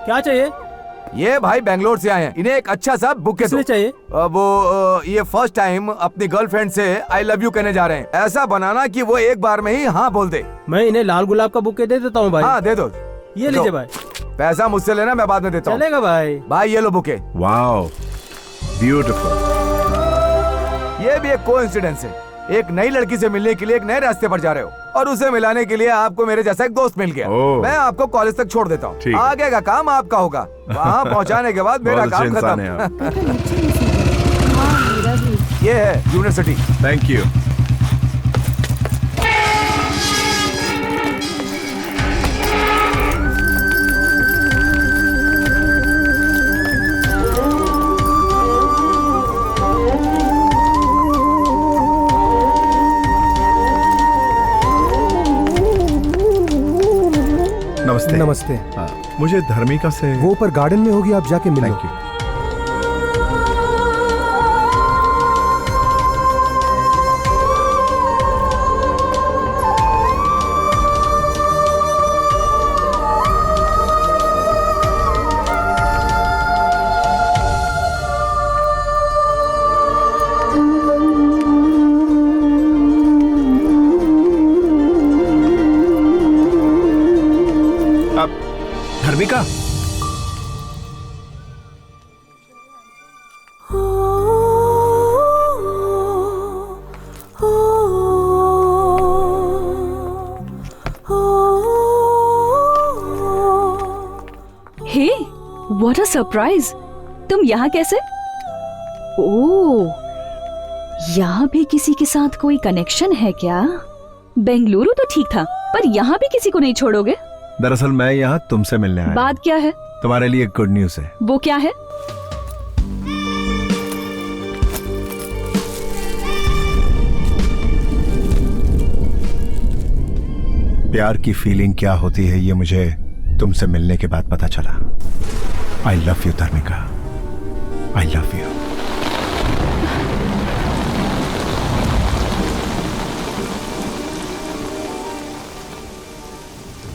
Speaker 3: क्या चाहिए?
Speaker 5: ये भाई बेंगलोर से आए हैं, इन्हें एक अच्छा सा बुके दो।
Speaker 3: चाहिए?
Speaker 5: वो ये फर्स्ट टाइम अपनी गर्लफ्रेंड से आई लव यू कहने जा रहे हैं। ऐसा बनाना कि वो एक बार में ही हाँ बोल दे।
Speaker 3: मैं इन्हें लाल गुलाब का बुके दे देता हूँ भाई।
Speaker 5: हाँ दे दो।
Speaker 3: ये लीजिए भाई।
Speaker 5: पैसा मुझसे लेना, मैं बाद में देता हूँ।
Speaker 3: चलेगा भाई।
Speaker 5: भाई ये लो बुके।
Speaker 1: Wow, beautiful.
Speaker 5: ये भी एक कोइंसिडेंस है। एक नई लड़की से मिलने के लिए एक नए रास्ते पर जा रहे हो और उसे मिलाने के लिए आपको मेरे जैसा एक दोस्त मिल गया। मैं आपको कॉलेज तक छोड़ देता हूँ, आगे का काम आपका होगा। वहाँ पहुँचाने के बाद मेरा काम खत्म। ये है यूनिवर्सिटी।
Speaker 1: Thank you. नमस्ते।
Speaker 4: नमस्ते।
Speaker 1: मुझे धर्मिका से।
Speaker 4: वो ऊपर गार्डन में होगी, आप जाके मिल लो।
Speaker 1: Thank you. Dharmika,
Speaker 11: hey, what a surprise! तुम यहाँ कैसे? ओह, यहाँ भी किसी के साथ कोई कनेक्शन है क्या? बेंगलुरु तो ठीक था, पर यहाँ भी किसी को नहीं छोड़ोगे?
Speaker 1: दरअसल मैं यहाँ तुमसे मिलने आया।
Speaker 11: बात क्या है?
Speaker 1: तुम्हारे लिए गुड न्यूज़ है।
Speaker 11: वो क्या है?
Speaker 1: प्यार की फीलिंग क्या होती है ये मुझे तुमसे मिलने के बाद पता चला। I love you Dharmika, I love you.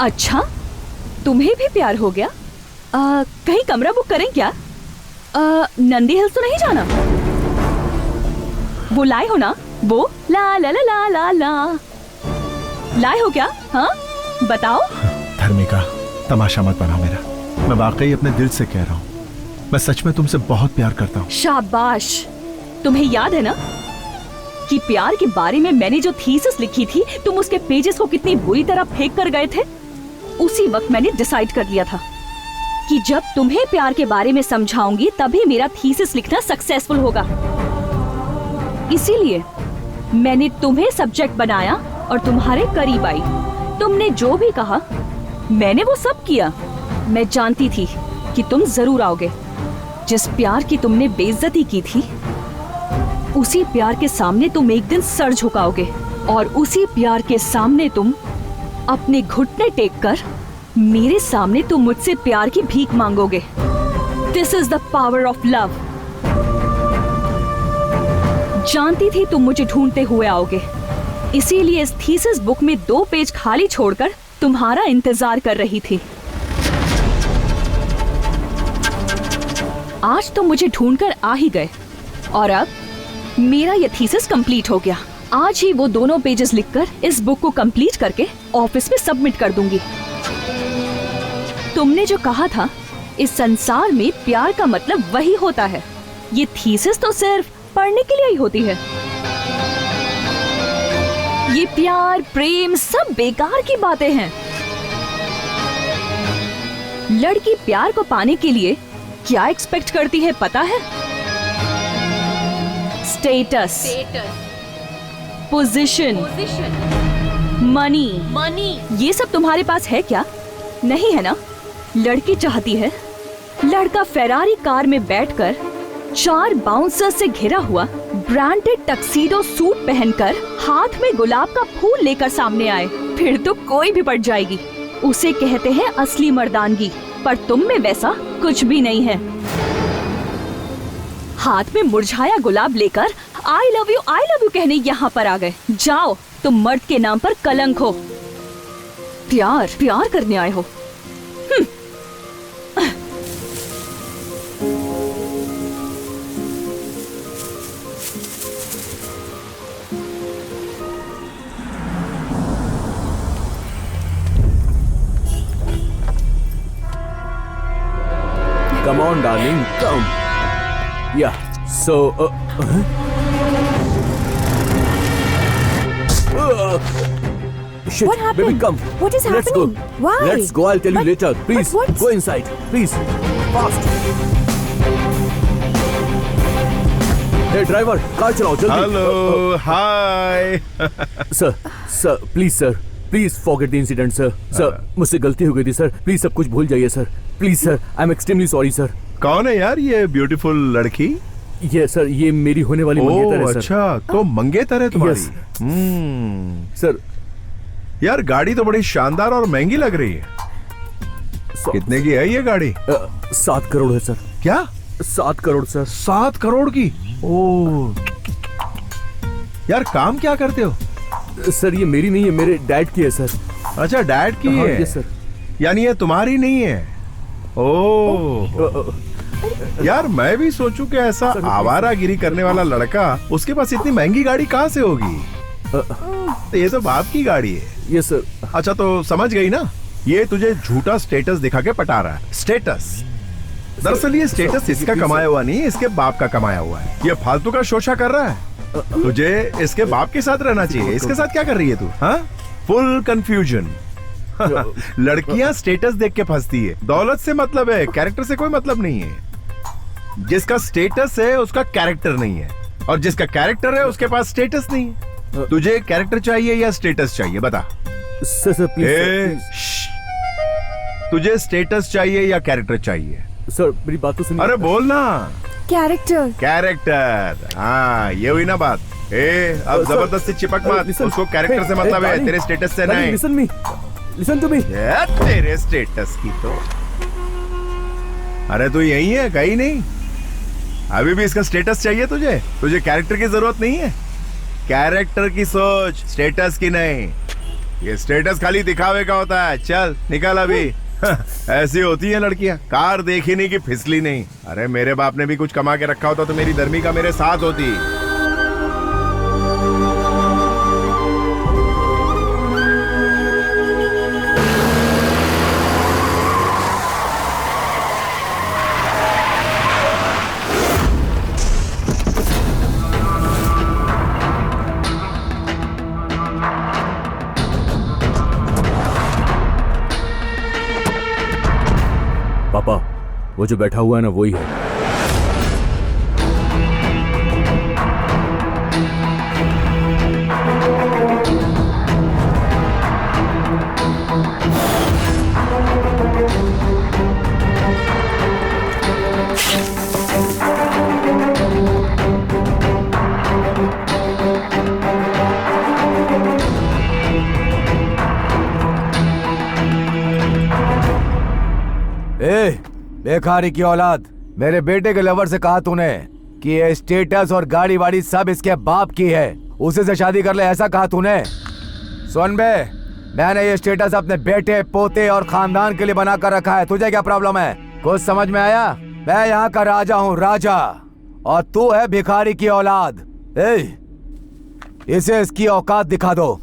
Speaker 11: अच्छा, तुम्हें भी प्यार हो गया? कहीं कमरा बुक करें क्या? नंदी हिल्स तो नहीं जाना? वो लाए हो ना? वो ला ला ला ला ला ला लाए हो क्या? हाँ बताओ।
Speaker 1: धर्मिका, तमाशा मत बनाओ मेरा। मैं वाकई अपने दिल से कह रहा हूँ, मैं सच में तुमसे बहुत प्यार करता हूँ।
Speaker 11: शाबाश। तुम्हें याद है ना कि प्यार के बारे में मैंने जो थीसिस लिखी थी, तुम उसके पेजेस को कितनी बुरी तरह फेंक कर गए थे? उसी वक्त मैंने डिसाइड कर लिया था कि जब तुम्हें प्यार के बारे में समझाऊंगी तभी मेरा थीसिस लिखना सक्सेसफुल होगा। इसीलिए मैंने तुम्हें सब्जेक्ट बनाया और तुम्हारे करीब आई। तुमने जो भी कहा मैंने वो सब किया। मैं जानती थी कि तुम जरूर आओगे। जिस प्यार की तुमने बेइज्जती की थी, उसी प्यार के सामने तुम एक दिन सर झुकाओगे और उसी प्यार के सामने तुम अपने घुटने टेक कर मेरे सामने तुम मुझसे प्यार की भीख मांगोगे। This is the power of love. जानती थी तुम मुझे ढूंढते हुए आओगे, इसीलिए इस थीसिस बुक में 2 पेज खाली छोड़कर तुम्हारा इंतजार कर रही थी। आज तुम मुझे ढूंढकर आ ही गए और अब मेरा यह थीसिस कंप्लीट हो गया। आज ही वो दोनों पेजेस लिखकर इस बुक को कंप्लीट करके ऑफिस में सबमिट कर दूंगी। तुमने जो कहा था, इस संसार में प्यार का मतलब वही होता है। ये थीसिस तो सिर्फ पढ़ने के लिए ही होती है। ये प्यार प्रेम सब बेकार की बातें हैं। लड़की प्यार को पाने के लिए क्या एक्सपेक्ट करती है पता है? स्टेटस, पोजीशन, मनी, ये सब तुम्हारे पास है क्या? नहीं है ना? लड़की चाहती है लड़का फेरारी कार में बैठकर 4 बाउंसर से घिरा हुआ ब्रांडेड टक्सीडो सूट पहनकर हाथ में गुलाब का फूल लेकर सामने आए, फिर तो कोई भी पट जाएगी। उसे कहते हैं असली मर्दानगी, पर तुम में वैसा कुछ भी नहीं है। हाथ में मुरझाया गुलाब लेकर आई लव यू कहने यहाँ पर आ गए। जाओ, तुम मर्द के नाम पर कलंक हो। प्यार करने आए हो।
Speaker 5: Come on, darling, come. Yeah. So. Shit,
Speaker 2: What happened?
Speaker 5: baby, come.
Speaker 2: What is
Speaker 5: Let's
Speaker 2: happening?
Speaker 5: go.
Speaker 2: Why?
Speaker 5: Let's go. I'll tell you later. Please,
Speaker 2: what's-
Speaker 5: go inside. Please, fast. Hey, driver, car चलाओ जल्दी.
Speaker 1: Hello, hi.
Speaker 5: Sir, please sir, please forget the incident sir. Sir, मुझसे गलती हो गई थी sir. Please सब कुछ भूल जाइए sir. Please sir, I am extremely sorry sir.
Speaker 1: कौन है यार ये ब्यूटीफुल लड़की?
Speaker 5: ये सर, ये मेरी होने वाली मंगेतर है सर.
Speaker 1: अच्छा, तो मंगेतर है तुम्हारी?
Speaker 5: सर,
Speaker 1: यार गाड़ी तो बड़ी शानदार और महंगी लग रही है। कितने की है ये गाड़ी?
Speaker 5: 7 करोड़ है सर.
Speaker 1: क्या?
Speaker 5: 7 करोड़ सर.
Speaker 1: 7 करोड़ की? ओ यार, काम क्या करते हो?
Speaker 5: सर, ये मेरी नहीं है, मेरे डैड की है सर.
Speaker 1: अच्छा, डैड की
Speaker 5: हाँ,
Speaker 1: है?
Speaker 5: Yes sir.
Speaker 1: यानी ये तुम्हारी नहीं है? ओ यार, मैं भी सोचूं कि ऐसा आवारागिरी करने वाला लड़का, उसके पास इतनी महंगी गाड़ी कहाँ से होगी? तो ये तो बाप की गाड़ी है।
Speaker 5: Yes sir.
Speaker 1: अच्छा, तो समझ गई ना, ये तुझे झूठा स्टेटस दिखा के पटा रहा है। स्टेटस, दरअसल ये स्टेटस इसका कमाया हुआ नहीं, इसके बाप का कमाया हुआ है। ये फालतू का शोशा कर रहा है। तुझे इसके बाप के साथ रहना चाहिए। इसके साथ क्या कर रही है तू? हाँ, फुल कंफ्यूजन। लड़कियां स्टेटस देख के फंसती है। दौलत से मतलब है, कैरेक्टर से कोई मतलब नहीं है। जिसका स्टेटस है उसका कैरेक्टर नहीं है, और जिसका कैरेक्टर है उसके पास स्टेटस नहीं है। तुझे कैरेक्टर चाहिए या स्टेटस चाहिए, बता।
Speaker 5: Sir please.
Speaker 1: तुझे स्टेटस चाहिए या कैरेक्टर चाहिए?
Speaker 5: सर, मेरी बात तो सुनिए.
Speaker 1: अरे बोल ना।
Speaker 2: कैरेक्टर।
Speaker 1: कैरेक्टर, हाँ, ये हुई ना बात। अब जबरदस्ती चिपक मत। उसको कैरेक्टर से मतलब है, तेरे स्टेटस से नहीं।
Speaker 5: Listen to me.
Speaker 1: तेरे स्टेटस की तो, अरे तू यही है, कहीं नहीं। अभी भी इसका स्टेटस चाहिए तुझे? तुझे कैरेक्टर की जरूरत नहीं है। कैरेक्टर की सोच, स्टेटस की नहीं। ये स्टेटस खाली दिखावे का होता है। चल निकल अभी। ऐसी होती है लड़कियां, कार देखी नहीं कि फिसली नहीं। अरे मेरे बाप ने भी कुछ कमा के रखा होता तो मेरी धर्मिका मेरे साथ होती।
Speaker 5: पापा, वो जो बैठा हुआ है ना, वही है।
Speaker 20: बेकारी की औलाद, मेरे बेटे के लवर से कहा तूने कि ये स्टेटस और गाड़ी वाड़ी सब इसके बाप की है, उसी से शादी कर ले, ऐसा कहा तूने? सुन बे, मैंने ये स्टेटस अपने बेटे, पोते और खानदान के लिए बना कर रखा है। तुझे क्या प्रॉब्लम है? कुछ समझ में आया? मैं यहाँ का राजा हूँ, राजा, और तू है भिखारी की औलाद। इसे इसकी औकात दिखा दो।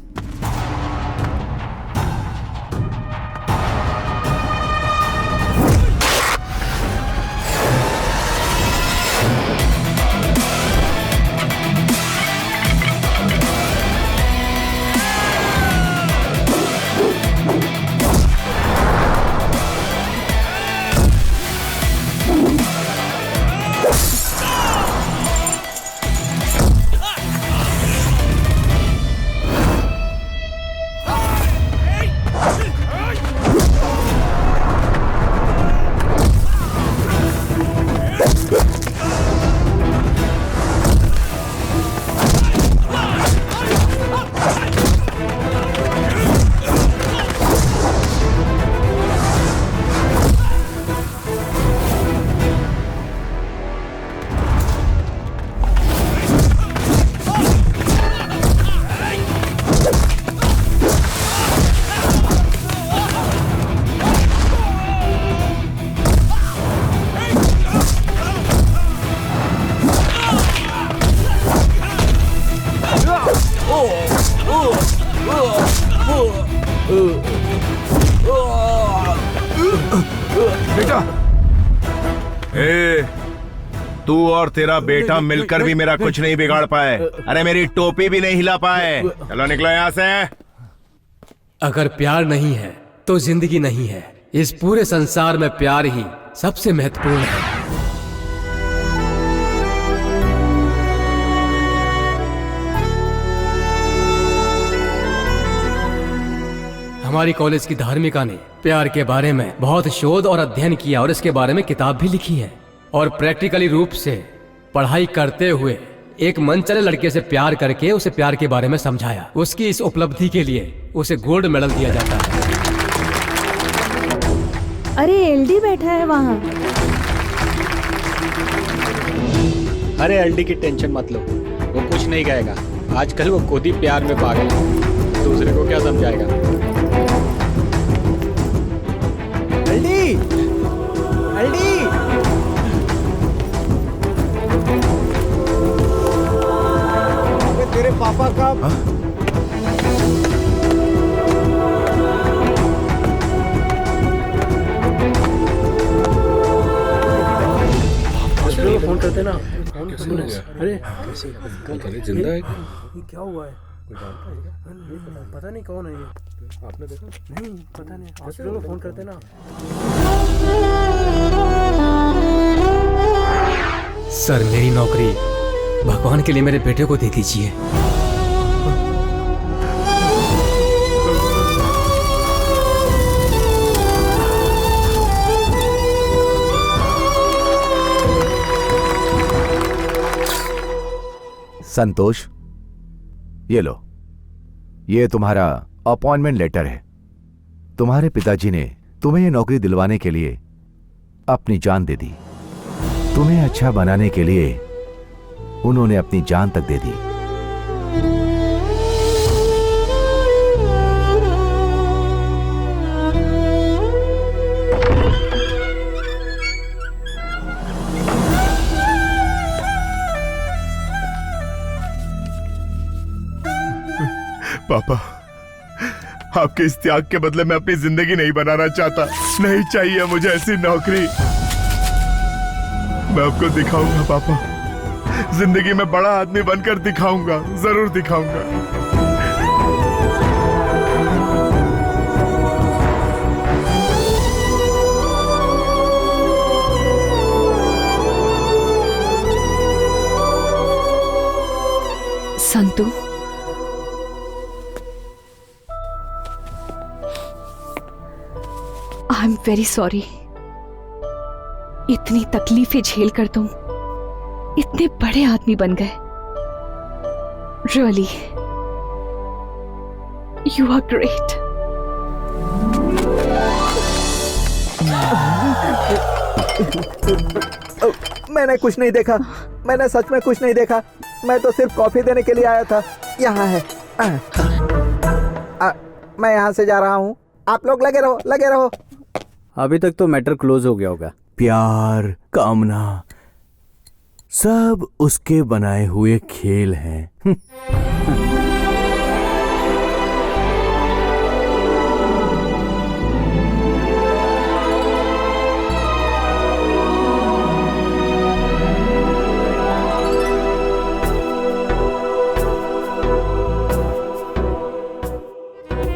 Speaker 1: बेटा, तू और तेरा बेटा मिलकर भी मेरा कुछ नहीं बिगाड़ पाए। अरे मेरी टोपी भी नहीं हिला पाए। चलो निकलो यहाँ से।
Speaker 3: अगर प्यार नहीं है तो जिंदगी नहीं है। इस पूरे संसार में प्यार ही सबसे महत्वपूर्ण है। हमारी कॉलेज की धार्मिका ने प्यार के बारे में बहुत शोध और अध्ययन किया और इसके बारे में किताब भी लिखी है और प्रैक्टिकली रूप से पढ़ाई करते हुए एक मनचले लड़के से प्यार करके उसे प्यार के बारे में समझाया। उसकी इस उपलब्धि के लिए उसे गोल्ड मेडल दिया जाता है।
Speaker 11: अरे एलडी बैठा है वहाँ।
Speaker 10: अरे एलडी की टेंशन मत लो, वो कुछ नहीं कहेगा। आजकल वो खुद ही प्यार में पागल है, दूसरे को क्या समझाएगा।
Speaker 6: एलडी, एलडी, तेरे पापा का
Speaker 10: फोन करते ना। अरे जिंदा है
Speaker 15: क्या हुआ है? पता नहीं कौन है ये। आपने देखा? नहीं पता नहीं। हॉस्पिटल में फोन करते ना।
Speaker 3: सर मेरी नौकरी भगवान के लिए मेरे बेटे को दे दीजिए।
Speaker 20: संतोष, ये लो, ये तुम्हारा अपॉइंटमेंट लेटर है। तुम्हारे पिताजी ने तुम्हें ये नौकरी दिलवाने के लिए अपनी जान दे दी। तुम्हें अच्छा बनाने के लिए उन्होंने अपनी जान तक दे दी।
Speaker 1: पापा, आपके इस त्याग के बदले मैं अपनी जिंदगी नहीं बनाना चाहता। नहीं चाहिए मुझे ऐसी नौकरी। मैं आपको दिखाऊंगा पापा, जिंदगी में बड़ा आदमी बनकर दिखाऊंगा, जरूर दिखाऊंगा।
Speaker 11: Santu, I am very sorry. इतनी तकलीफें झेलकर तुम इतने बड़े आदमी बन गए। Really, you are great.
Speaker 13: मैंने कुछ नहीं देखा। मैंने सच में कुछ नहीं देखा। मैं तो सिर्फ कॉफी देने के लिए आया था। यहाँ है। मैं यहाँ से जा रहा हूँ। आप लोग लगे रहो, लगे रहो।
Speaker 6: अभी तक तो मैटर क्लोज हो गया होगा।
Speaker 16: प्यार, कामना, सब उसके बनाए हुए खेल हैं।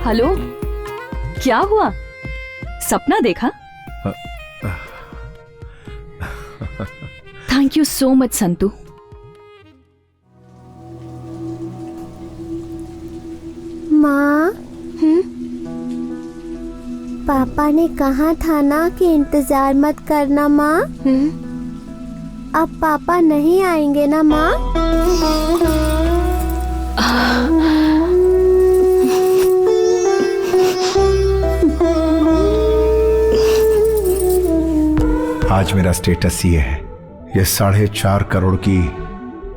Speaker 11: हेलो, क्या हुआ? सपना देखा? Thank you so much Santu.
Speaker 8: माँ, पापा ने कहा था ना कि इंतजार मत करना माँ। अब पापा नहीं आएंगे ना माँ?
Speaker 1: आज मेरा स्टेटस ये है, ये 4.5 करोड़ की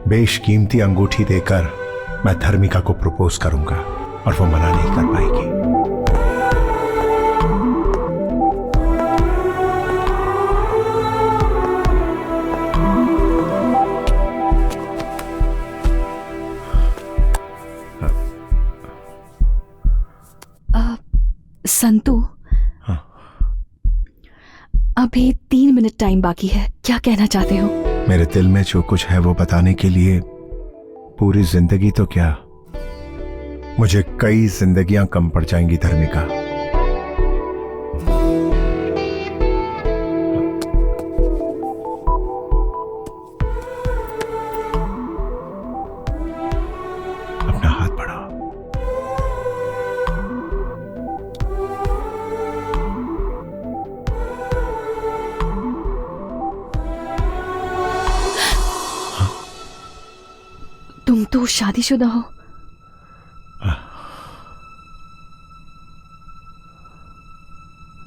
Speaker 1: बेशकीमती अंगूठी देकर मैं धर्मिका को प्रपोज करूंगा और वो मना नहीं कर पाएगी।
Speaker 11: संतू, अभी 3 मिनट टाइम बाकी है, क्या कहना चाहते हो?
Speaker 1: मेरे दिल में जो कुछ है वो बताने के लिए पूरी जिंदगी तो क्या, मुझे कई जिंदगियां कम पड़ जाएंगी धर्मिका। अपना हाथ बढ़ाओ।
Speaker 11: तुम तो शादीशुदा हो।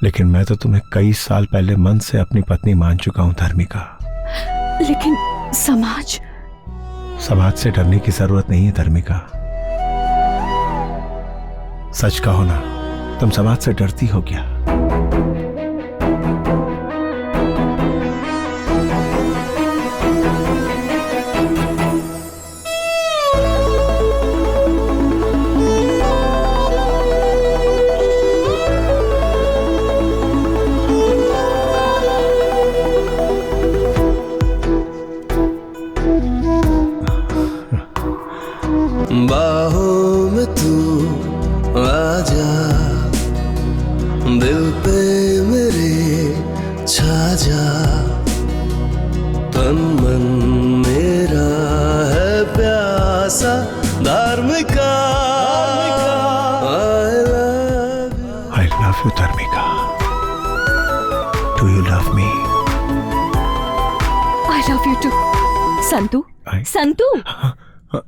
Speaker 1: लेकिन मैं तो तुम्हें कई साल पहले मन से अपनी पत्नी मान चुका हूं धर्मिका।
Speaker 11: लेकिन समाज
Speaker 1: से डरने की जरूरत नहीं है धर्मिका। सच कहो ना, तुम समाज से डरती हो क्या?
Speaker 21: बाहों में तू आजा, दिल पे मेरे छा जा, तन मन मेरा है प्यासा धार्मिका।
Speaker 1: I love you धर्मिका। Do you love me?
Speaker 11: I love you too। Santu, Santu,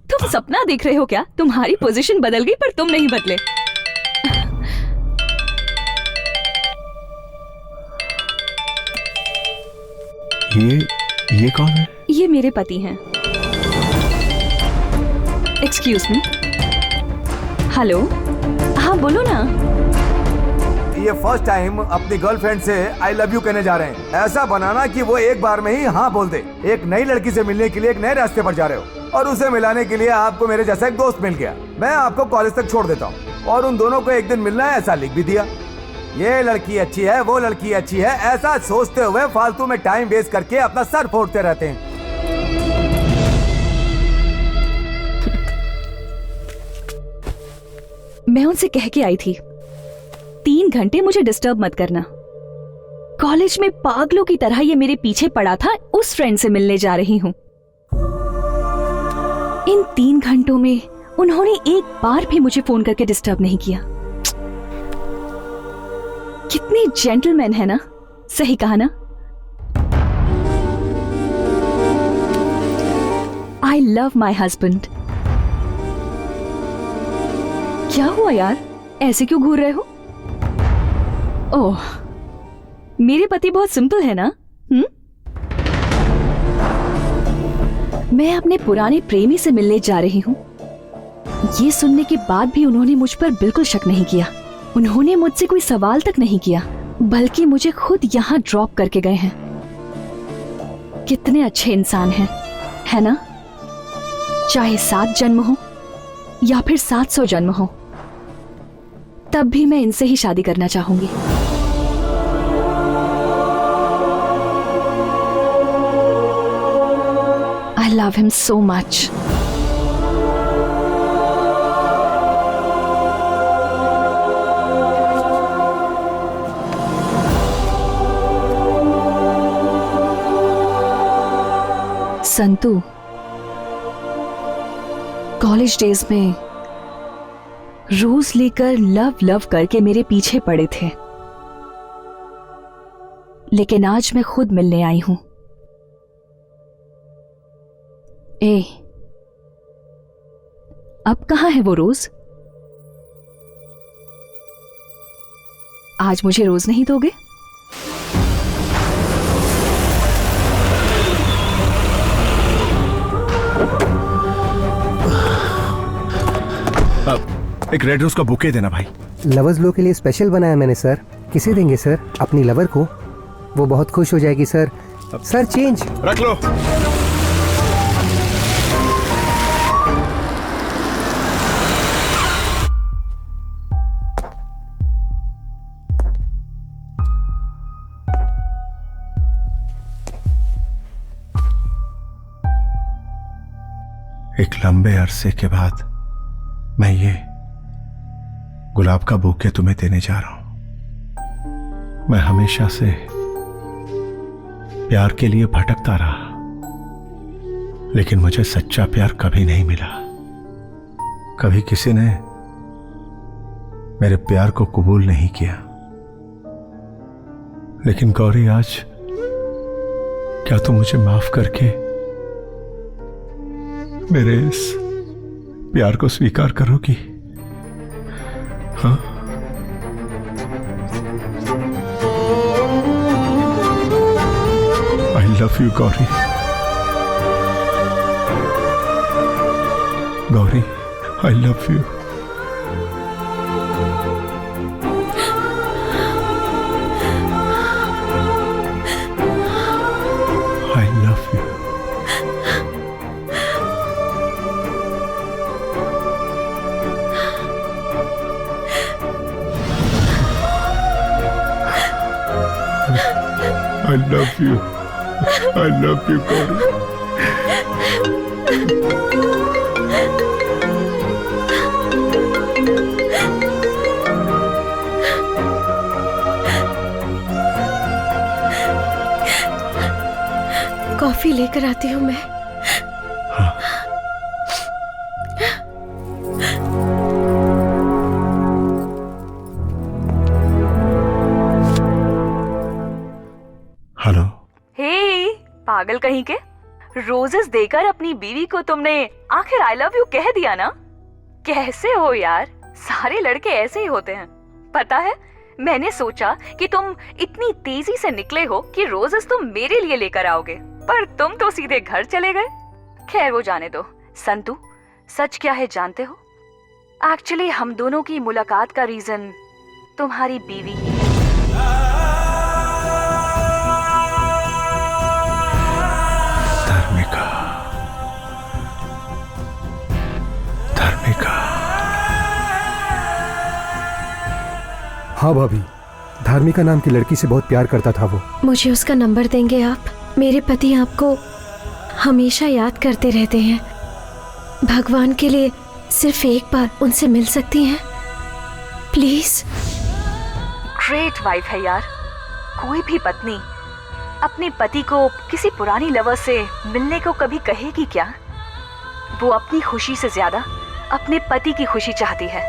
Speaker 11: तुम सपना देख रहे हो क्या? तुम्हारी पोजीशन बदल गई पर तुम नहीं बदले।
Speaker 1: ये कौन है?
Speaker 11: ये मेरे पति हैं। Excuse me. हेलो, हाँ बोलो ना।
Speaker 20: ये फर्स्ट टाइम अपनी गर्लफ्रेंड से आई लव यू कहने जा रहे हैं। ऐसा बनाना कि वो एक बार में ही हाँ बोल दे। एक नई लड़की से मिलने के लिए एक नए रास्ते पर जा रहे हो और उसे मिलाने के लिए आपको मेरे जैसा एक दोस्त मिल गया। मैं आपको कॉलेज तक छोड़ देता हूँ और उन दोनों को एक दिन मिलना है ऐसा लिख भी दिया। ये लड़की अच्छी है, वो लड़की अच्छी है, ऐसा सोचते हुए फालतू में टाइम वेस्ट करके अपना सर फोड़ते रहते हैं।
Speaker 11: मैं उनसे कह के आई थी 3 घंटे मुझे डिस्टर्ब मत करना। कॉलेज में पागलों की तरह ये मेरे पीछे पड़ा था, उस फ्रेंड से मिलने जा रही हूँ। इन 3 घंटों में उन्होंने एक बार भी मुझे फोन करके डिस्टर्ब नहीं किया। कितने जेंटलमैन है ना, सही कहा ना? I love my husband. क्या हुआ यार, ऐसे क्यों घूर रहे हो? ओह, मेरे पति बहुत सिंपल है ना? मैं अपने पुराने प्रेमी से मिलने जा रही हूँ। ये सुनने के बाद भी उन्होंने मुझ पर बिल्कुल शक नहीं किया। उन्होंने मुझसे कोई सवाल तक नहीं किया, बल्कि मुझे खुद यहाँ ड्रॉप करके गए हैं। कितने अच्छे इंसान हैं, है ना? चाहे 7 जन्म हो या फिर 700 जन्म हो, तब भी मैं इनसे ही शादी करना चाहूंगी। I love him so much. Santu, college days में रोज लेकर लव लव करके मेरे पीछे पड़े थे, लेकिन आज मैं खुद मिलने आई हूं। अब कहां है वो रोज? आज मुझे रोज नहीं दोगे?
Speaker 1: एक रेड रोज का बुके देना भाई।
Speaker 22: लवर्स लो के लिए स्पेशल बनाया मैंने सर। किसे देंगे सर? अपनी लवर को, वो बहुत खुश हो जाएगी सर। सर चेंज
Speaker 1: रख लो। एक लंबे अरसे के बाद मैं ये गुलाब का बुके तुम्हें देने जा रहा हूं। मैं हमेशा से प्यार के लिए भटकता रहा, लेकिन मुझे सच्चा प्यार कभी नहीं मिला। कभी किसी ने मेरे प्यार को कबूल नहीं किया। लेकिन गौरी, आज क्या तुम मुझे माफ करके मेरे इस प्यार को स्वीकार करोगी? हाँ? आई love you Gauri. Gauri, I love you. I love you. I love you, Gauri.
Speaker 7: Coffee लेकर आती हूँ मैं।
Speaker 1: हेलो।
Speaker 11: हे पागल कहीं के, रोजेस देकर अपनी बीवी को तुमने आखिर आई लव यू कह दिया ना? कैसे हो यार, सारे लड़के ऐसे ही होते हैं। पता है, मैंने सोचा कि तुम इतनी तेजी से निकले हो कि रोजेस तुम मेरे लिए लेकर आओगे, पर तुम तो सीधे घर चले गए। खैर वो जाने दो। संतू, सच क्या है जानते हो? एक्चुअली हम दोनों की मुलाकात का रीजन तुम्हारी बीवी ही है।
Speaker 4: हाँ भाभी, धार्मिका नाम की लड़की से बहुत प्यार करता था वो।
Speaker 7: मुझे उसका नंबर देंगे आप? मेरे पति आपको हमेशा याद करते रहते हैं। भगवान के लिए सिर्फ एक बार उनसे मिल सकती हैं प्लीज?
Speaker 11: ग्रेट वाइफ है यार। कोई भी पत्नी अपने पति को किसी पुरानी लवर से मिलने को कभी कहेगी क्या? वो अपनी खुशी से ज्यादा अपने पति की खुशी चाहती है।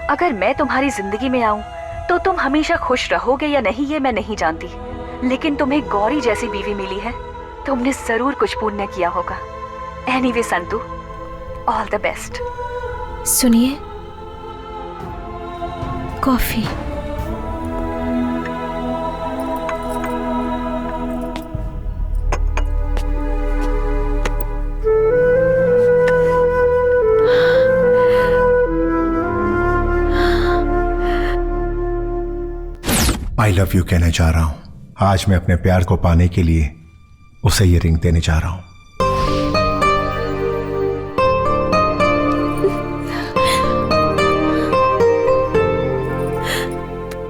Speaker 11: अगर मैं तुम्हारी जिंदगी में आऊं तो तुम हमेशा खुश रहोगे या नहीं ये मैं नहीं जानती, लेकिन तुम्हें गौरी जैसी बीवी मिली है, तुमने जरूर कुछ पुण्य किया होगा। Anyway Santu, all the best.
Speaker 7: सुनिए, कॉफी।
Speaker 1: आई लव यू कहने जा रहा हूं। आज मैं अपने प्यार को पाने के लिए उसे ये रिंग देने जा रहा हूं।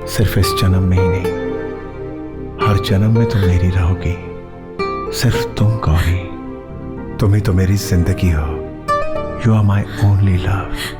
Speaker 1: सिर्फ इस जन्म में ही नहीं, हर जन्म में तुम मेरी रहोगी। सिर्फ तुम गौरी, तुम ही तो मेरी जिंदगी हो। You are my only love.